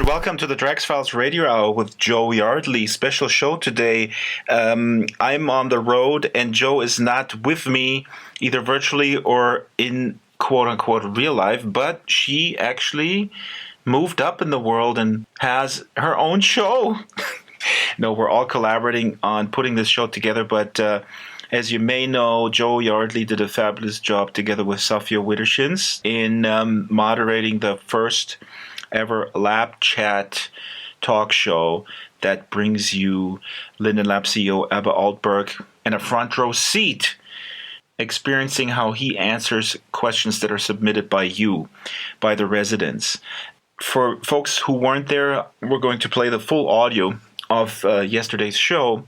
and welcome to the Drax Files Radio Hour with Joe Yardley. Special show today. I'm on the road, and Joe is not with me, either virtually or in quote-unquote real life, but she actually moved up in the world and has her own show. No, we're all collaborating on putting this show together, but as you may know, Joe Yardley did a fabulous job together with Safia Widdershins in moderating the first ever Lab Chat talk show that brings you Linden Lab CEO Ebbe Altberg in a front row seat, experiencing how he answers questions that are submitted by you, by the residents. For folks who weren't there, we're going to play the full audio of yesterday's show.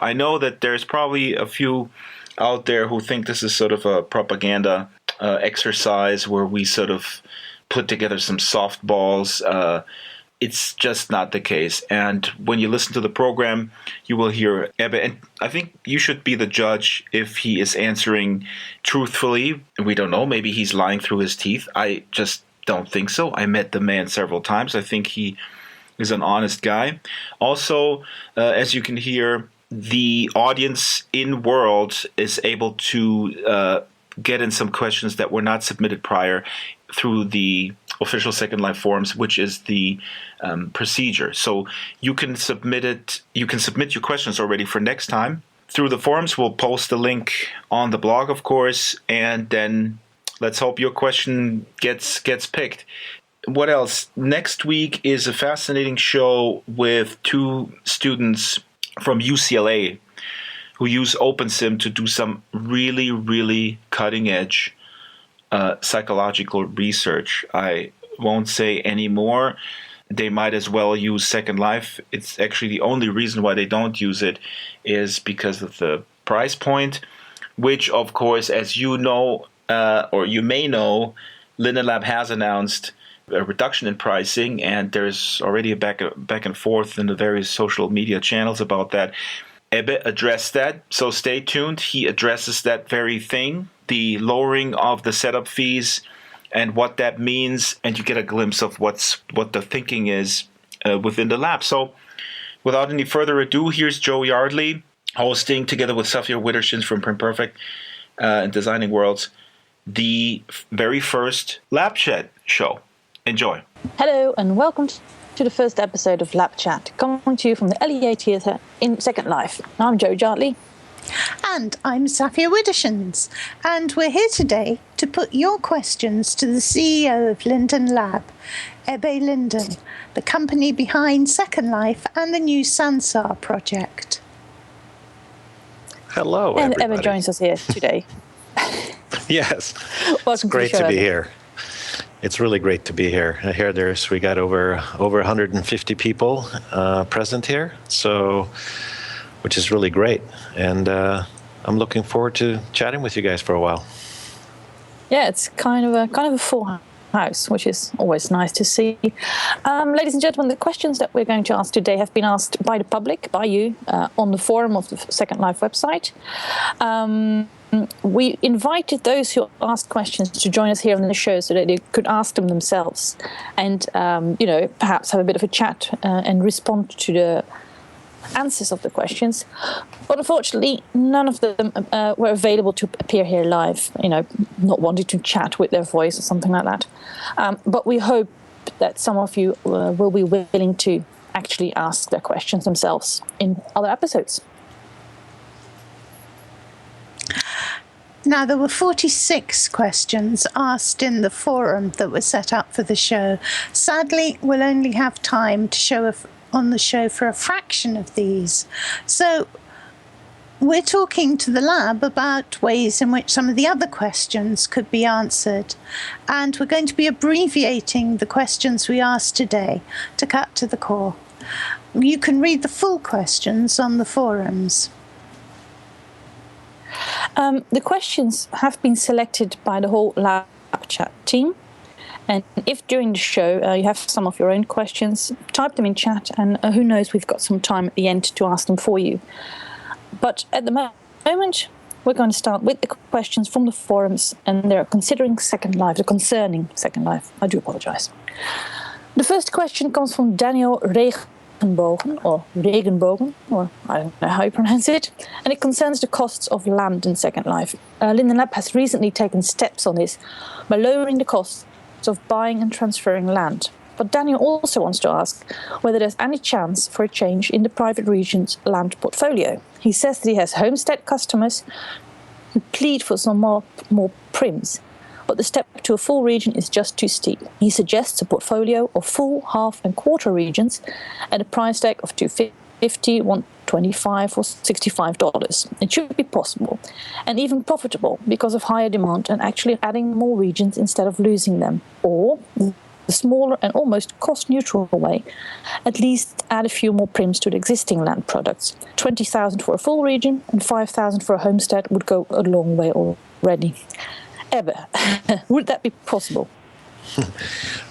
I know that there's probably a few out there who think this is sort of a propaganda exercise where we sort of put together some softballs. It's just not the case. And when you listen to the program, you will hear Ebbe. And I think you should be the judge if he is answering truthfully. We don't know. Maybe he's lying through his teeth. I just don't think so. I met the man several times. I think he is an honest guy. Also, as you can hear, the audience in World is able to get in some questions that were not submitted prior through the official Second Life forums, which is the procedure. So you can submit it. You can submit your questions already for next time through the forums. We'll post the link on the blog, of course, and then let's hope your question gets picked. What else? Next week is a fascinating show with two students from UCLA who use OpenSim to do some really, really cutting-edge psychological research. I won't say any more. They might as well use Second Life. It's actually the only reason why they don't use it is because of the price point, which, of course, as you know, or you may know, Linden Lab has announced a reduction in pricing, and there's already a back and forth in the various social media channels about that. Ebbe addressed that, so stay tuned. He addresses that very thing, the lowering of the setup fees and what that means, and you get a glimpse of what the thinking is within the lab. So without any further ado, here's Joe Yardley hosting, together with Safia Widdershins from Print Perfect and Designing Worlds, the very first Lab Chat show. Enjoy. Hello and welcome to the first episode of Lab Chat, coming to you from the LEA Theatre in Second Life. I'm Joe Yardley. And I'm Safia Widdershins. And we're here today to put your questions to the CEO of Linden Lab, Ebbe Linden, the company behind Second Life and the new Sansar project. Hello, and everybody. Ebbe joins us here today. Yes, Welcome it's great to the show, to be Ebbe. here. It's really great to be here. We got over 150 people present here, so which is really great. And I'm looking forward to chatting with you guys for a while. Yeah, it's kind of a full house, which is always nice to see. Ladies and gentlemen, the questions that we're going to ask today have been asked by the public, by you, on the forum of the Second Life website. We invited those who asked questions to join us here on the show so that they could ask them themselves and, perhaps have a bit of a chat and respond to the answers of the questions. But unfortunately, none of them were available to appear here live, not wanting to chat with their voice or something like that. But we hope that some of you will be willing to actually ask their questions themselves in other episodes. Now, there were 46 questions asked in the forum that were set up for the show. Sadly, we'll only have time to show on the show for a fraction of these. So we're talking to the lab about ways in which some of the other questions could be answered. And we're going to be abbreviating the questions we asked today to cut to the core. You can read the full questions on the forums. The questions have been selected by the whole Lab Chat team. And if during the show you have some of your own questions, type them in chat, and who knows, we've got some time at the end to ask them for you. But at the moment, we're going to start with the questions from the forums, and they're considering Second Life, they're concerning Second Life. I do apologise. The first question comes from Daniel Regenbogen, or I don't know how you pronounce it, and it concerns the costs of land in Second Life. Linden Lab has recently taken steps on this by lowering the costs of buying and transferring land. But Daniel also wants to ask whether there's any chance for a change in the private region's land portfolio. He says that he has homestead customers who plead for some more prims, but the step to a full region is just too steep. He suggests a portfolio of full, half and quarter regions at a price tag of $250, $125 or $65. It should be possible and even profitable because of higher demand and actually adding more regions instead of losing them. Or the smaller and almost cost-neutral way, at least add a few more prims to the existing land products. $20,000 for a full region and $5,000 for a homestead would go a long way already. Ebbe, would that be possible?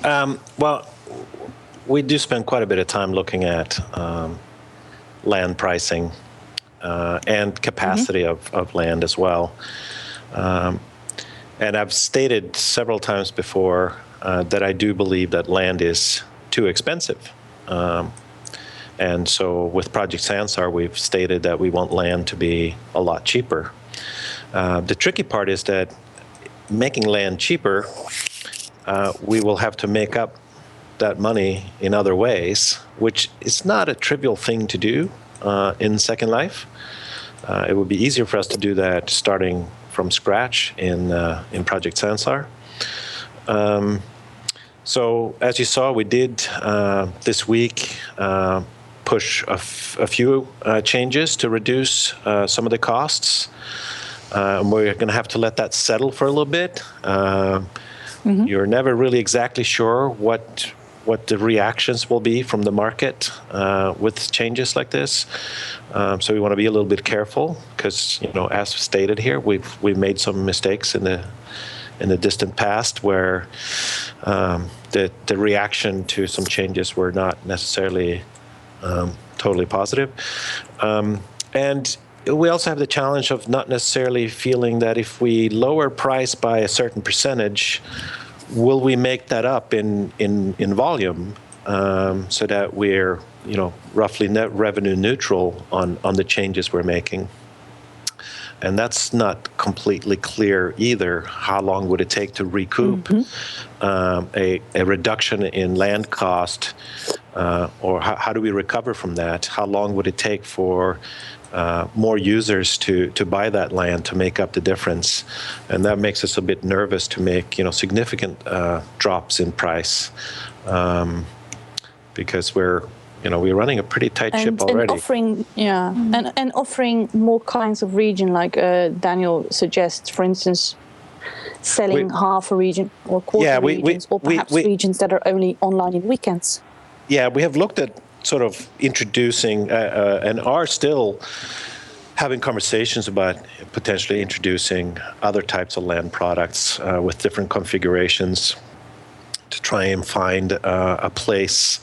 Well, we do spend quite a bit of time looking at land pricing and capacity of land as well. And I've stated several times before that I do believe that land is too expensive. And so with Project Sansar, we've stated that we want land to be a lot cheaper. The tricky part is that making land cheaper, we will have to make up that money in other ways, which is not a trivial thing to do in Second Life. It would be easier for us to do that starting from scratch in Project Sansar. So as you saw, we did this week push a few changes to reduce some of the costs. We're going to have to let that settle for a little bit. You're never really exactly sure what the reactions will be from the market with changes like this. So we want to be a little bit careful because, as stated here, we've made some mistakes in the distant past where the reaction to some changes were not necessarily totally positive. And we also have the challenge of not necessarily feeling that if we lower price by a certain percentage, will we make that up in volume so that we're roughly net revenue neutral on the changes we're making. And that's not completely clear either. How long would it take to recoup a reduction in land cost, or how do we recover from that? How long would it take for more users to buy that land to make up the difference? And that makes us a bit nervous to make significant drops in price because we're running a pretty tight ship already. And offering more kinds of region, like Daniel suggests, for instance, selling half a region or quarter regions, or perhaps regions that are only online in weekends. Yeah, we have looked at sort of introducing and are still having conversations about potentially introducing other types of land products with different configurations to try and find a place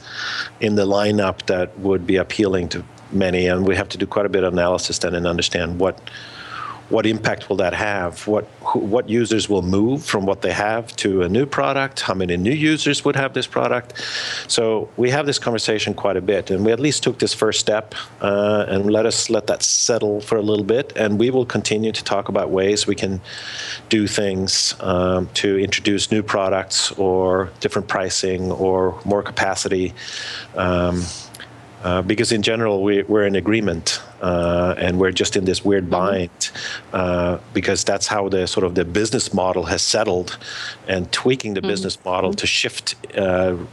in the lineup that would be appealing to many. And we have to do quite a bit of analysis then and understand what impact will that have? What users will move from what they have to a new product? How many new users would have this product? So we have this conversation quite a bit, and we at least took this first step, and let that settle for a little bit, and we will continue to talk about ways we can do things to introduce new products or different pricing or more capacity. Because in general, we're in agreement, and we're just in this weird bind, because that's how the business model has settled, and tweaking the business model to shift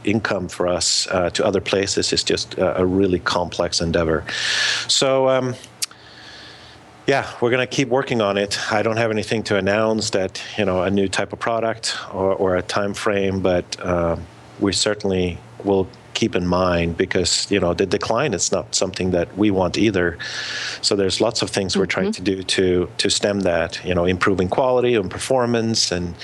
income for us to other places is just a really complex endeavor. So, we're going to keep working on it. I don't have anything to announce that, a new type of product or a time frame, but we certainly will keep in mind, because the decline is not something that we want either. So there's lots of things we're trying to do to stem that, improving quality and performance, and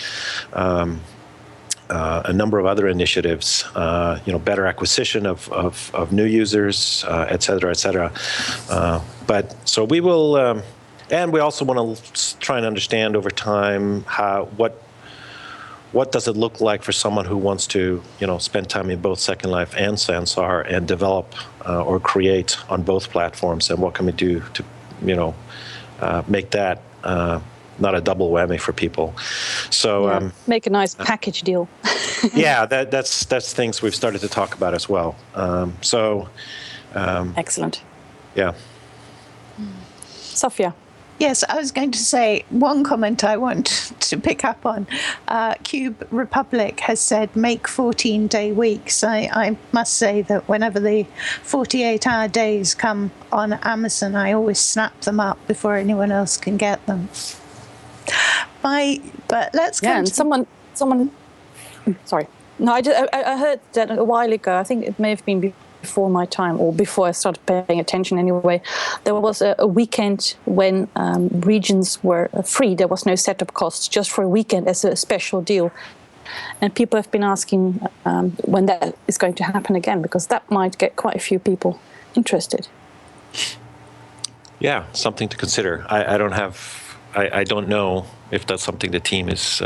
a number of other initiatives, better acquisition of new users, et cetera, et cetera. But so we will, and we also want to try and understand over time what does it look like for someone who wants to, spend time in both Second Life and Sansar and develop or create on both platforms, and what can we do to, make that not a double whammy for people. So make a nice package deal. yeah, that's things we've started to talk about as well. Excellent. Yeah. Sophia. Yes, I was going to say one comment I want to pick up on. Cube Republic has said make 14-day weeks. I must say that whenever the 48-hour days come on Amazon, I always snap them up before anyone else can get them. But let's come to someone. Sorry, no, I heard that a while ago. I think it may have been before my time, or before I started paying attention anyway. There was a weekend when regions were free. There was no setup costs, just for a weekend as a special deal. And people have been asking when that is going to happen again, because that might get quite a few people interested. Yeah, something to consider. I don't know if that's something the team is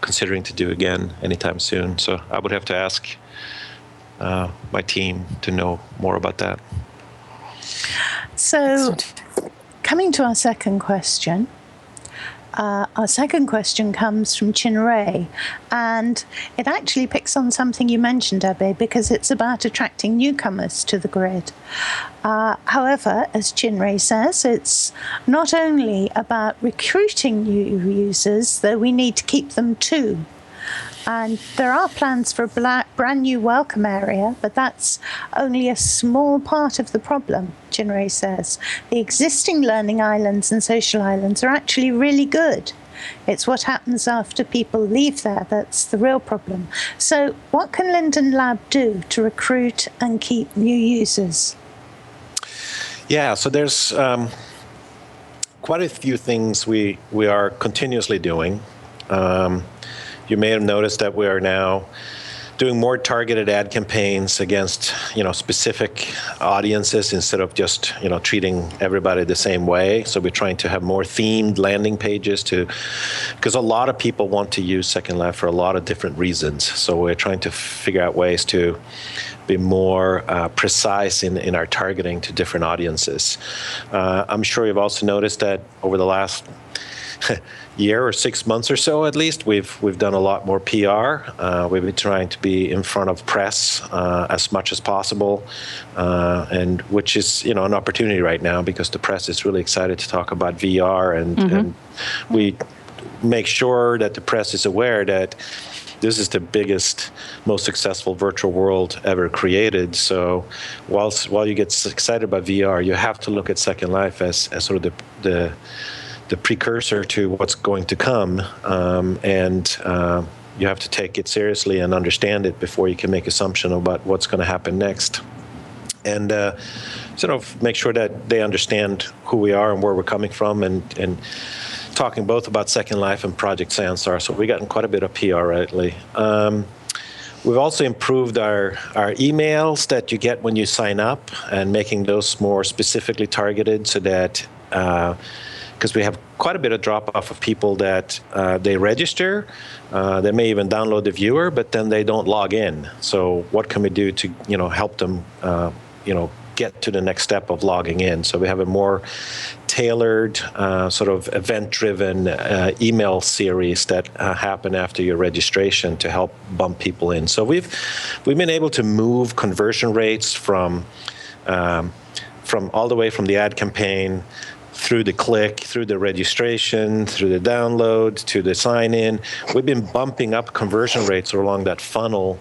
considering to do again anytime soon. So I would have to ask my team to know more about that. So, coming to our second question. Our second question comes from Chinray, and it actually picks on something you mentioned, Abbe, because it's about attracting newcomers to the grid. However, as Chinray says, it's not only about recruiting new users, though we need to keep them too. And there are plans for a brand new welcome area, but that's only a small part of the problem, Chinray says. The existing learning islands and social islands are actually really good. It's what happens after people leave there that's the real problem. So what can Linden Lab do to recruit and keep new users? Yeah, so there's quite a few things we are continuously doing. You may have noticed that we are now doing more targeted ad campaigns against, specific audiences instead of just, treating everybody the same way. So we're trying to have more themed landing pages because a lot of people want to use Second Life for a lot of different reasons. So we're trying to figure out ways to be more precise in our targeting to different audiences. I'm sure you've also noticed that over the last year or 6 months or so, at least, we've done a lot more PR. We've been trying to be in front of press as much as possible, and which is an opportunity right now because the press is really excited to talk about VR, and we make sure that the press is aware that this is the biggest, most successful virtual world ever created. So while you get excited about VR, you have to look at Second Life as sort of the precursor to what's going to come, and you have to take it seriously and understand it before you can make assumption about what's going to happen next. And sort of make sure that they understand who we are and where we're coming from, and talking both about Second Life and Project Sansar. So we've gotten quite a bit of PR lately. We've also improved our emails that you get when you sign up, and making those more specifically targeted so that because we have quite a bit of drop-off of people that they register, they may even download the viewer, but then they don't log in. So what can we do to help them get to the next step of logging in? So we have a more tailored sort of event-driven email series that happen after your registration to help bump people in. So we've been able to move conversion rates from all the way from the ad campaign through the click, through the registration, through the download, to the sign-in. We've been bumping up conversion rates along that funnel,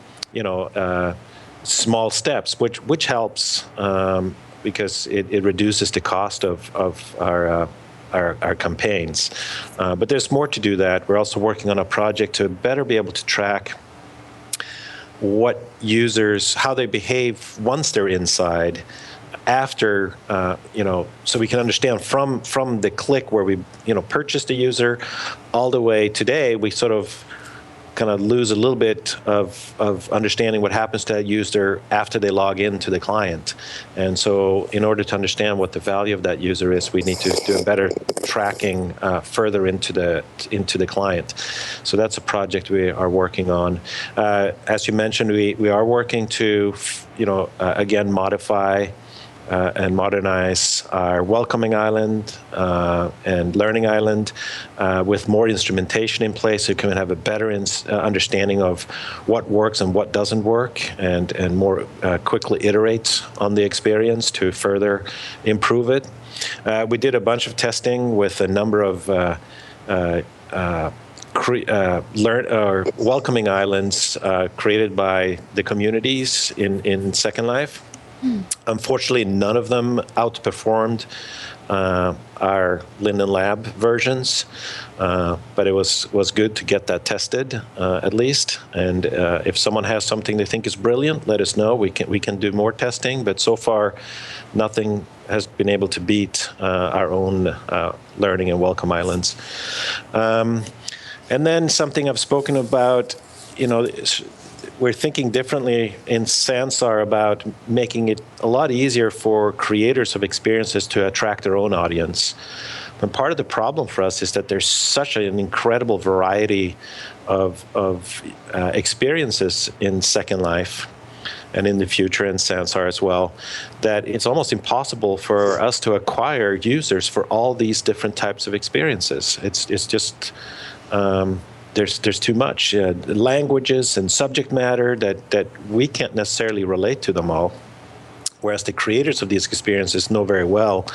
small steps, which helps because it reduces the cost of our campaigns. But there's more to do that. We're also working on a project to better be able to track what users, how they behave once they're inside, after, so we can understand from the click where we, purchase the user all the way today, we sort of kind of lose a little bit of understanding what happens to that user after they log into the client. And so in order to understand what the value of that user is, we need to do a better tracking further into the client. So that's a project we are working on. As you mentioned, we are working to, again, modify and modernize our welcoming island and learning island with more instrumentation in place, so you can have a better understanding of what works and what doesn't work, and more quickly iterate on the experience to further improve it. We did a bunch of testing with a number of welcoming islands created by the communities in Second Life. Unfortunately, none of them outperformed our Linden Lab versions, but it was good to get that tested at least. And if someone has something they think is brilliant, let us know. We can do more testing, but so far, nothing has been able to beat our own learning and welcome islands. And then something I've spoken about, we're thinking differently in Sansar about making it a lot easier for creators of experiences to attract their own audience. And part of the problem for us is that there's such an incredible variety of experiences in Second Life and in the future in Sansar as well, that it's almost impossible for us to acquire users for all these different types of experiences. It's just there's too much languages and subject matter that we can't necessarily relate to them all. Whereas the creators of these experiences know very well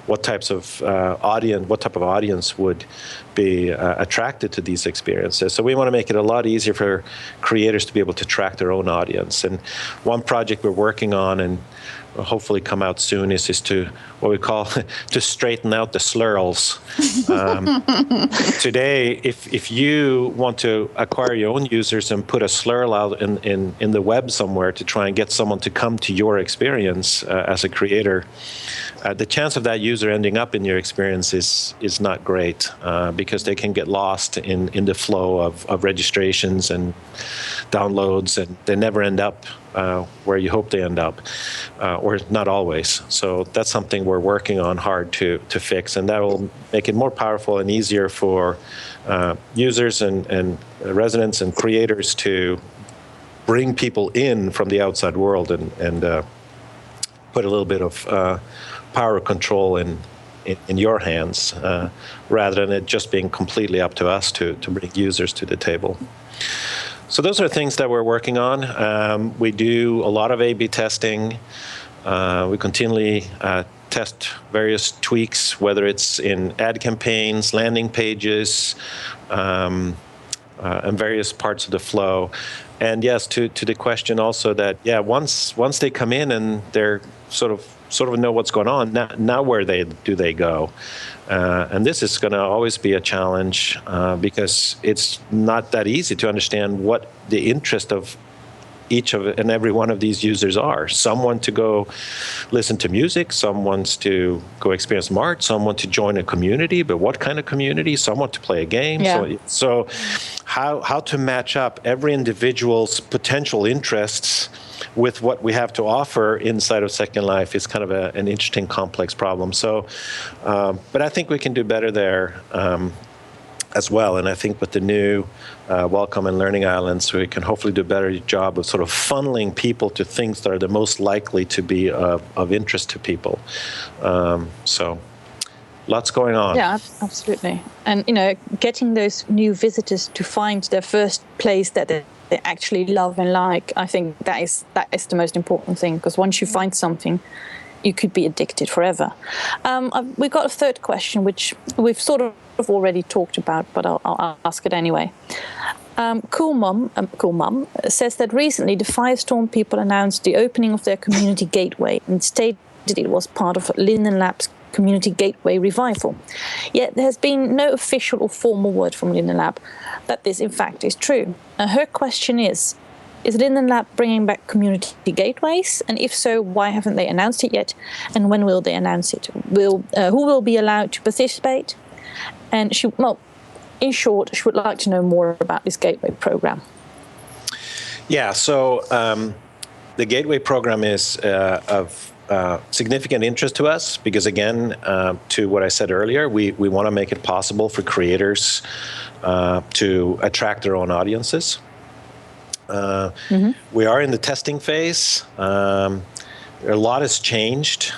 what type of audience would be attracted to these experiences. So we want to make it a lot easier for creators to be able to track their own audience. And one project we're working on, and will hopefully come out soon, is to what we call to straighten out the slurls. Today, if you want to acquire your own users and put a slurl out in the web somewhere to try and get someone to come to your experience as a creator, the chance of that user ending up in your experience is not great because they can get lost in the flow of registrations and downloads, and they never end up where you hope they end up, or not always. So that's something we're working on hard to fix, and that will make it more powerful and easier for users and residents and creators to bring people in from the outside world and put a little bit of power control in your hands, rather than it just being completely up to us to bring users to the table. So those are things that we're working on. We do a lot of A/B testing. We continually test various tweaks, whether it's in ad campaigns, landing pages, and various parts of the flow. And yes, to the question also that, once they come in and they're sort of know what's going on, now where do they go? And this is going to always be a challenge because it's not that easy to understand what the interest of each of and every one of these users are. Some want to go listen to music, some wants to go experience some art, some want to join a community, but what kind of community? Some want to play a game. Yeah. So how to match up every individual's potential interests with what we have to offer inside of Second Life is kind of an interesting, complex problem. So, but I think we can do better there as well. And I think with the new Welcome and Learning Islands, we can hopefully do a better job of sort of funneling people to things that are the most likely to be of interest to people. So lots going on. Yeah, absolutely. And, getting those new visitors to find their first place that they actually love and like, I think that is the most important thing, because once you find something, you could be addicted forever. We've got a third question, which we've sort of already talked about, but I'll ask it anyway. Cool Mum says that recently the Firestorm people announced the opening of their community gateway and stated it was part of Linden Lab's Community Gateway revival. Yet there has been no official or formal word from Linden Lab that this in fact is true. Her question is Linden Lab bringing back community gateways? And if so, why haven't they announced it yet? And when will they announce it? Who will be allowed to participate? And in short, she would like to know more about this Gateway program. Yeah, so the Gateway program is of significant interest to us because, again, to what I said earlier, we want to make it possible for creators to attract their own audiences. We are in the testing phase. A lot has changed.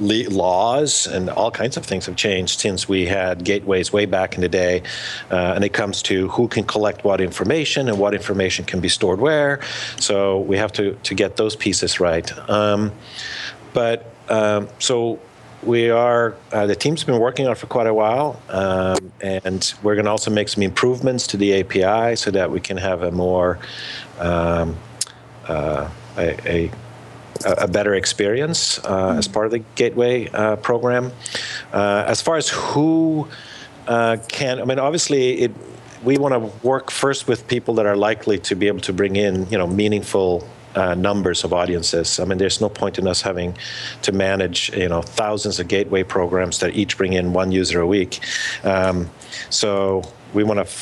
Laws and all kinds of things have changed since we had gateways way back in the day. And it comes to who can collect what information and what information can be stored where. So we have to get those pieces right. So we are, the team's been working on it for quite a while, and we're going to also make some improvements to the API so that we can have a more, a better experience as part of the Gateway program. As far as who obviously we want to work first with people that are likely to be able to bring in, meaningful numbers of audiences. I mean, there's no point in us having to manage, thousands of Gateway programs that each bring in one user a week. So we want to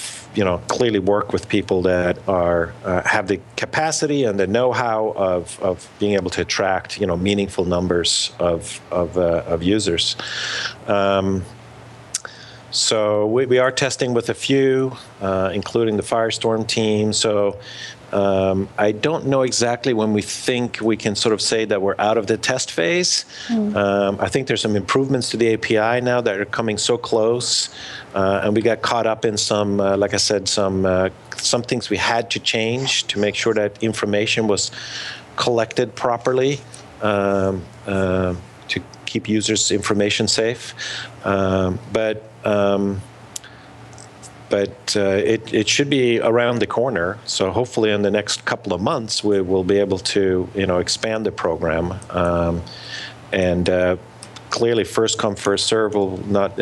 clearly work with people that are have the capacity and the know-how of being able to attract meaningful numbers of users. So we are testing with a few, including the Firestorm team. So I don't know exactly when we think we can sort of say that we're out of the test phase. I think there's some improvements to the API now that are coming so close, and we got caught up in some, like I said, some things we had to change to make sure that information was collected properly to keep users' information safe. But it should be around the corner. So hopefully in the next couple of months, we will be able to, expand the program. Clearly, first come, first serve will not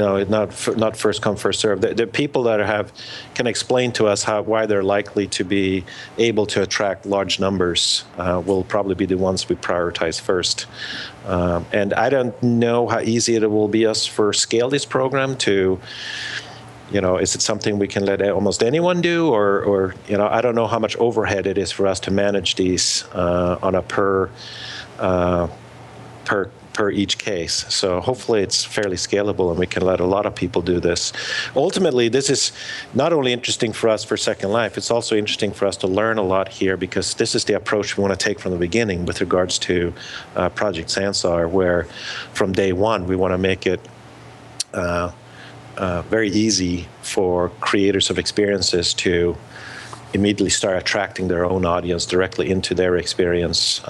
first come, first serve. The people that can explain to us why they're likely to be able to attract large numbers will probably be the ones we prioritize first. And I don't know how easy it will be us for scale this program to. Is it something we can let almost anyone do, or I don't know how much overhead it is for us to manage these on a per each case. So hopefully it's fairly scalable and we can let a lot of people do this. Ultimately, this is not only interesting for us for Second Life, it's also interesting for us to learn a lot here because this is the approach we want to take from the beginning with regards to Project Sansar, where from day one we want to make it very easy for creators of experiences to immediately start attracting their own audience directly into their experience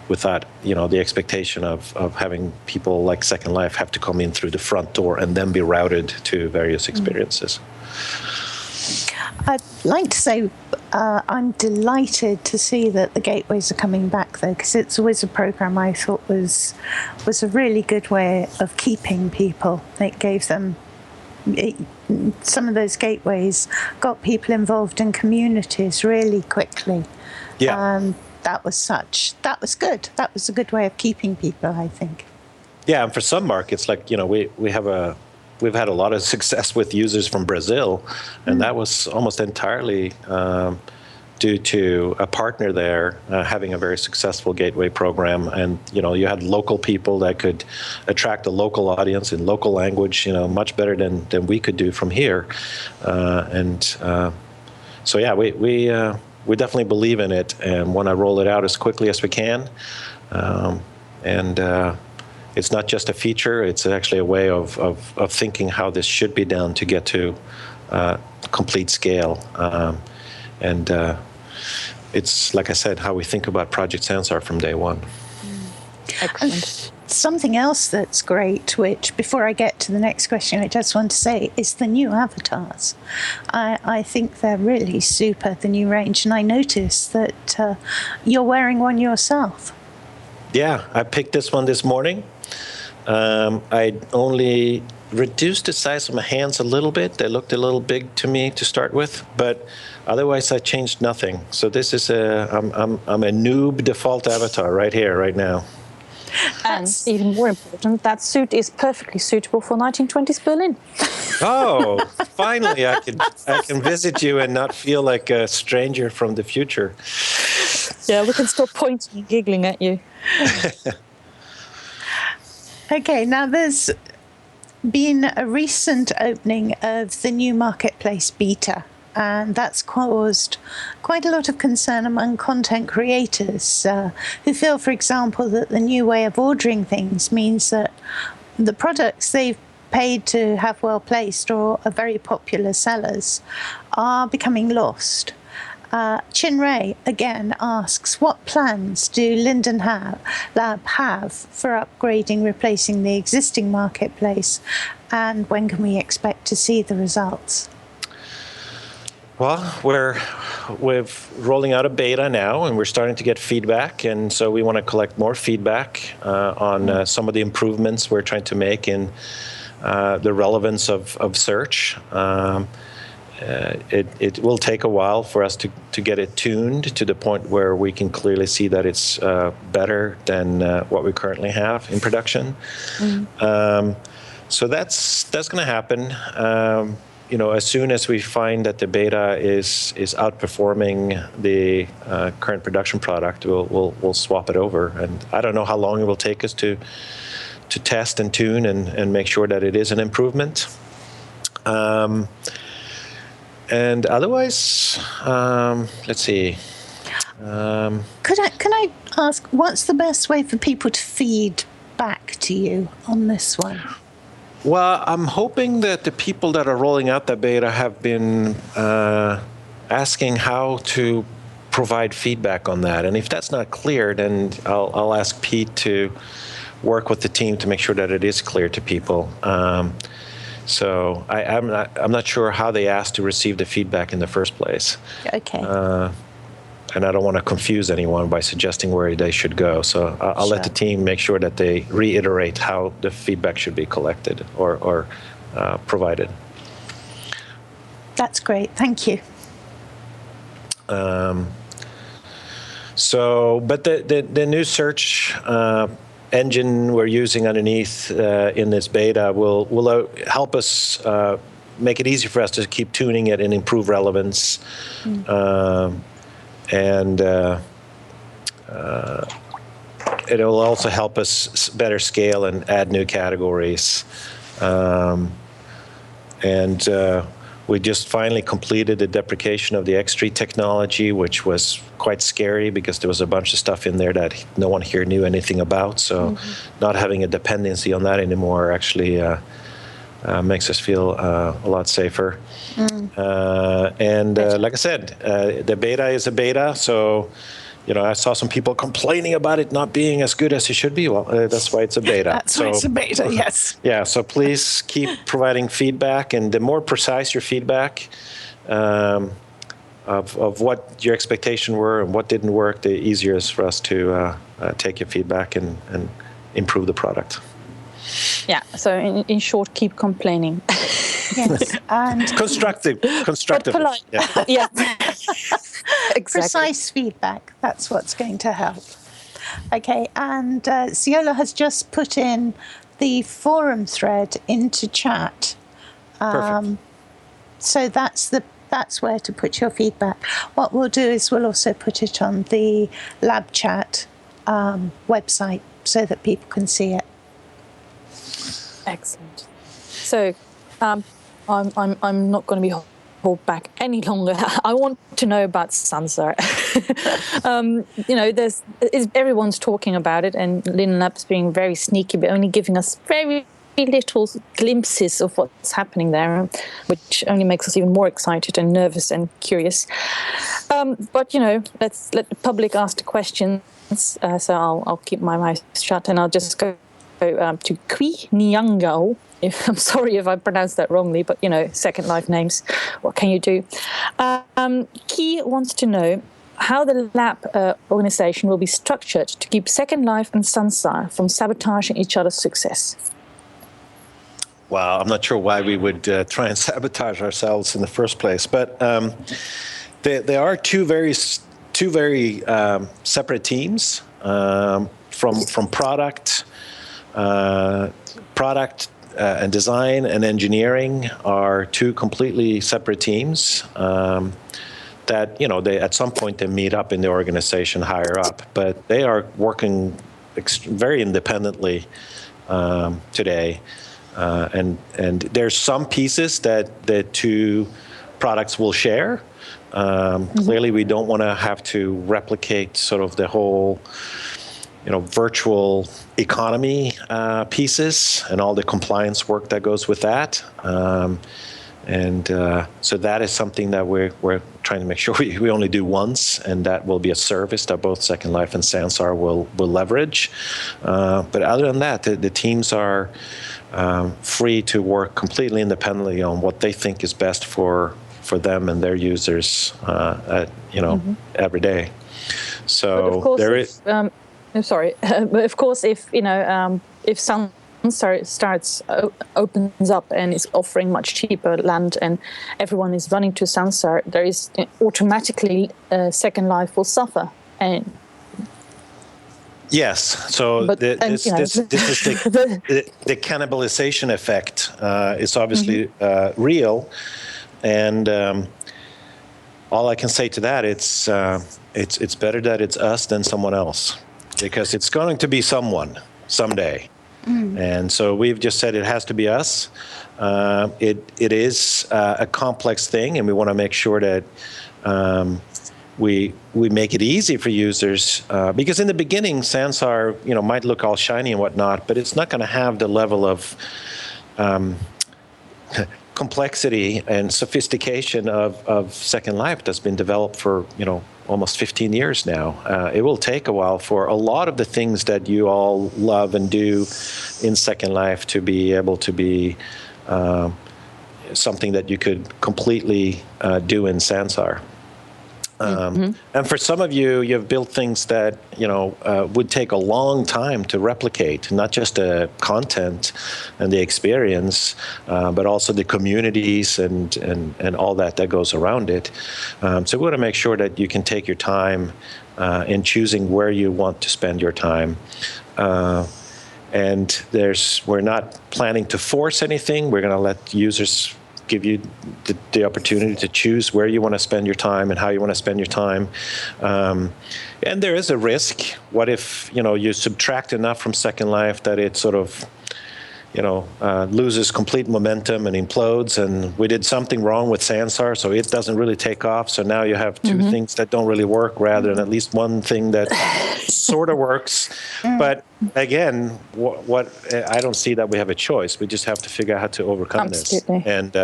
without, the expectation of having people like Second Life have to come in through the front door and then be routed to various experiences. I'd like to say I'm delighted to see that the gateways are coming back, though, because it's always a program I thought was a really good way of keeping people. It gave them some of those gateways got people involved in communities really quickly. Yeah. That was good. That was a good way of keeping people, I think. Yeah, and for some markets, like we've had a lot of success with users from Brazil, and that was almost entirely due to a partner there having a very successful gateway program. And you had local people that could attract a local audience in local language, much better than we could do from here. So yeah, we definitely believe in it and want to roll it out as quickly as we can. It's not just a feature, it's actually a way of thinking how this should be done to get to complete scale. It's, like I said, how we think about Project Sansar from day one. Excellent. Something else that's great, which before I get to the next question, I just want to say, is the new avatars. I think they're really super, the new range, and I noticed that you're wearing one yourself. Yeah, I picked this one this morning. I only reduced the size of my hands a little bit. They looked a little big to me to start with, but otherwise I changed nothing. So this is I'm a noob default avatar right here, right now. And even more important, that suit is perfectly suitable for 1920s Berlin. Oh, finally I can visit you and not feel like a stranger from the future. Yeah, we can stop pointing and giggling at you. Okay, now there's been a recent opening of the new marketplace beta, and that's caused quite a lot of concern among content creators who feel, for example, that the new way of ordering things means that the products they've paid to have well placed or are very popular sellers are becoming lost. Chin Ray again asks, what plans do Linden Lab have for upgrading, replacing the existing marketplace, and when can we expect to see the results? Well, we're rolling out a beta now, and we're starting to get feedback, and so we want to collect more feedback on some of the improvements we're trying to make in the relevance of search. It will take a while for us to get it tuned to the point where we can clearly see that it's better than what we currently have in production. So that's going to happen. As soon as we find that the beta is outperforming the current production product, we'll swap it over. And I don't know how long it will take us to test and tune and make sure that it is an improvement. And otherwise, let's see. Can I ask, what's the best way for people to feed back to you on this one? Well, I'm hoping that the people that are rolling out the beta have been asking how to provide feedback on that. And if that's not clear, then I'll ask Pete to work with the team to make sure that it is clear to people. So I'm not sure how they asked to receive the feedback in the first place. Okay. And I don't want to confuse anyone by suggesting where they should go. So I'll let the team make sure that they reiterate how the feedback should be collected or provided. That's great. Thank you. But the new search engine we're using underneath in this beta will help us make it easy for us to keep tuning it and improve relevance. And it will also help us better scale and add new categories. We just finally completed the deprecation of the X-Tree technology, which was quite scary because there was a bunch of stuff in there that no one here knew anything about. So not having a dependency on that anymore actually makes us feel a lot safer. Like I said, the beta is a beta, so I saw some people complaining about it not being as good as it should be. Well, that's why it's a beta. That's why it's a beta, yes. Yeah, so please keep providing feedback, and the more precise your feedback of what your expectation were and what didn't work, the easier it is for us to take your feedback and improve the product. Yeah, so in short, keep complaining. Yes, and constructive. But polite. Yeah. Exactly. Precise feedback. That's what's going to help. Okay, and Ciola has just put in the forum thread into chat. Perfect. So that's where to put your feedback. What we'll do is we'll also put it on the lab chat website so that people can see it. Excellent. So, I'm not going to be hold back any longer. I want to know about Sansa. Everyone's talking about it, and Linden Lab's being very sneaky, but only giving us very little glimpses of what's happening there, which only makes us even more excited and nervous and curious. But let's let the public ask the questions. So I'll keep my mouth shut, and I'll just go to Kui Nyangao. I'm sorry if I pronounced that wrongly, but Second Life names, what can you do? Ki wants to know how the lab organization will be structured to keep Second Life and Sansar from sabotaging each other's success. Well, I'm not sure why we would try and sabotage ourselves in the first place, but there are two very separate teams from product and design and engineering are two completely separate teams. That they at some point they meet up in the organization higher up, but they are working very independently today. And there's some pieces that the two products will share. Clearly, we don't want to have to replicate sort of the whole, virtual economy pieces and all the compliance work that goes with that. So that is something that we're trying to make sure we only do once, and that will be a service that both Second Life and Sansar will leverage. But other than that, the teams are free to work completely independently on what they think is best for them and their users, every day. So but of course, there is. I'm sorry, but of course, if Sansar opens up and is offering much cheaper land, and everyone is running to Sansar, there is automatically Second Life will suffer. And yes, so this is the cannibalization effect is obviously real, and all I can say to that it's better that it's us than someone else, because it's going to be someone someday. And so we've just said it has to be us. It is a complex thing, and we want to make sure that we make it easy for users, because in the beginning, Sansar might look all shiny and whatnot, but it's not going to have the level of complexity and sophistication of Second Life that's been developed for almost 15 years now. It will take a while for a lot of the things that you all love and do in Second Life to be able to be something that you could completely do in Sansar. And for some of you, you've built things that would take a long time to replicate, not just the content and the experience, but also the communities and all that goes around it. So we want to make sure that you can take your time in choosing where you want to spend your time. And we're not planning to force anything. We're going to let users give you the opportunity to choose where you want to spend your time and how you want to spend your time. And there is a risk. What if you subtract enough from Second Life that it sort of loses complete momentum and implodes, and we did something wrong with Sansar, so it doesn't really take off. So now you have two things that don't really work, rather than at least one thing that sort of works. But again, what I don't see that we have a choice. We just have to figure out how to overcome this. And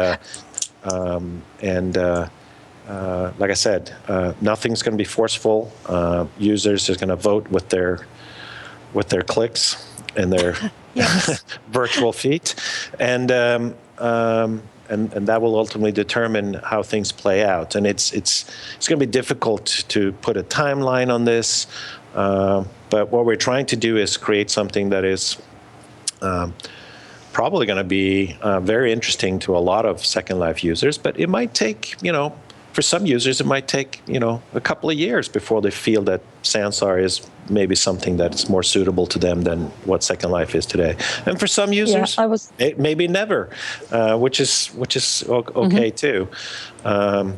like I said, nothing's going to be forceful. Users are going to vote with their clicks and their virtual feet, and that will ultimately determine how things play out. And it's going to be difficult to put a timeline on this, but what we're trying to do is create something that is probably going to be very interesting to a lot of Second Life users. But it might take, for some users, it might take, a couple of years before they feel that Sansar is maybe something that's more suitable to them than what Second Life is today. And for some users, maybe never, which is okay too. I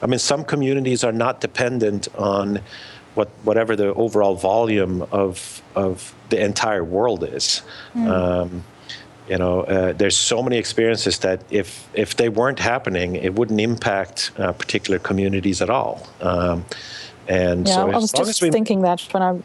mean, some communities are not dependent on whatever the overall volume of the entire world is. There's so many experiences that if they weren't happening, it wouldn't impact particular communities at all. So I was just thinking that when I.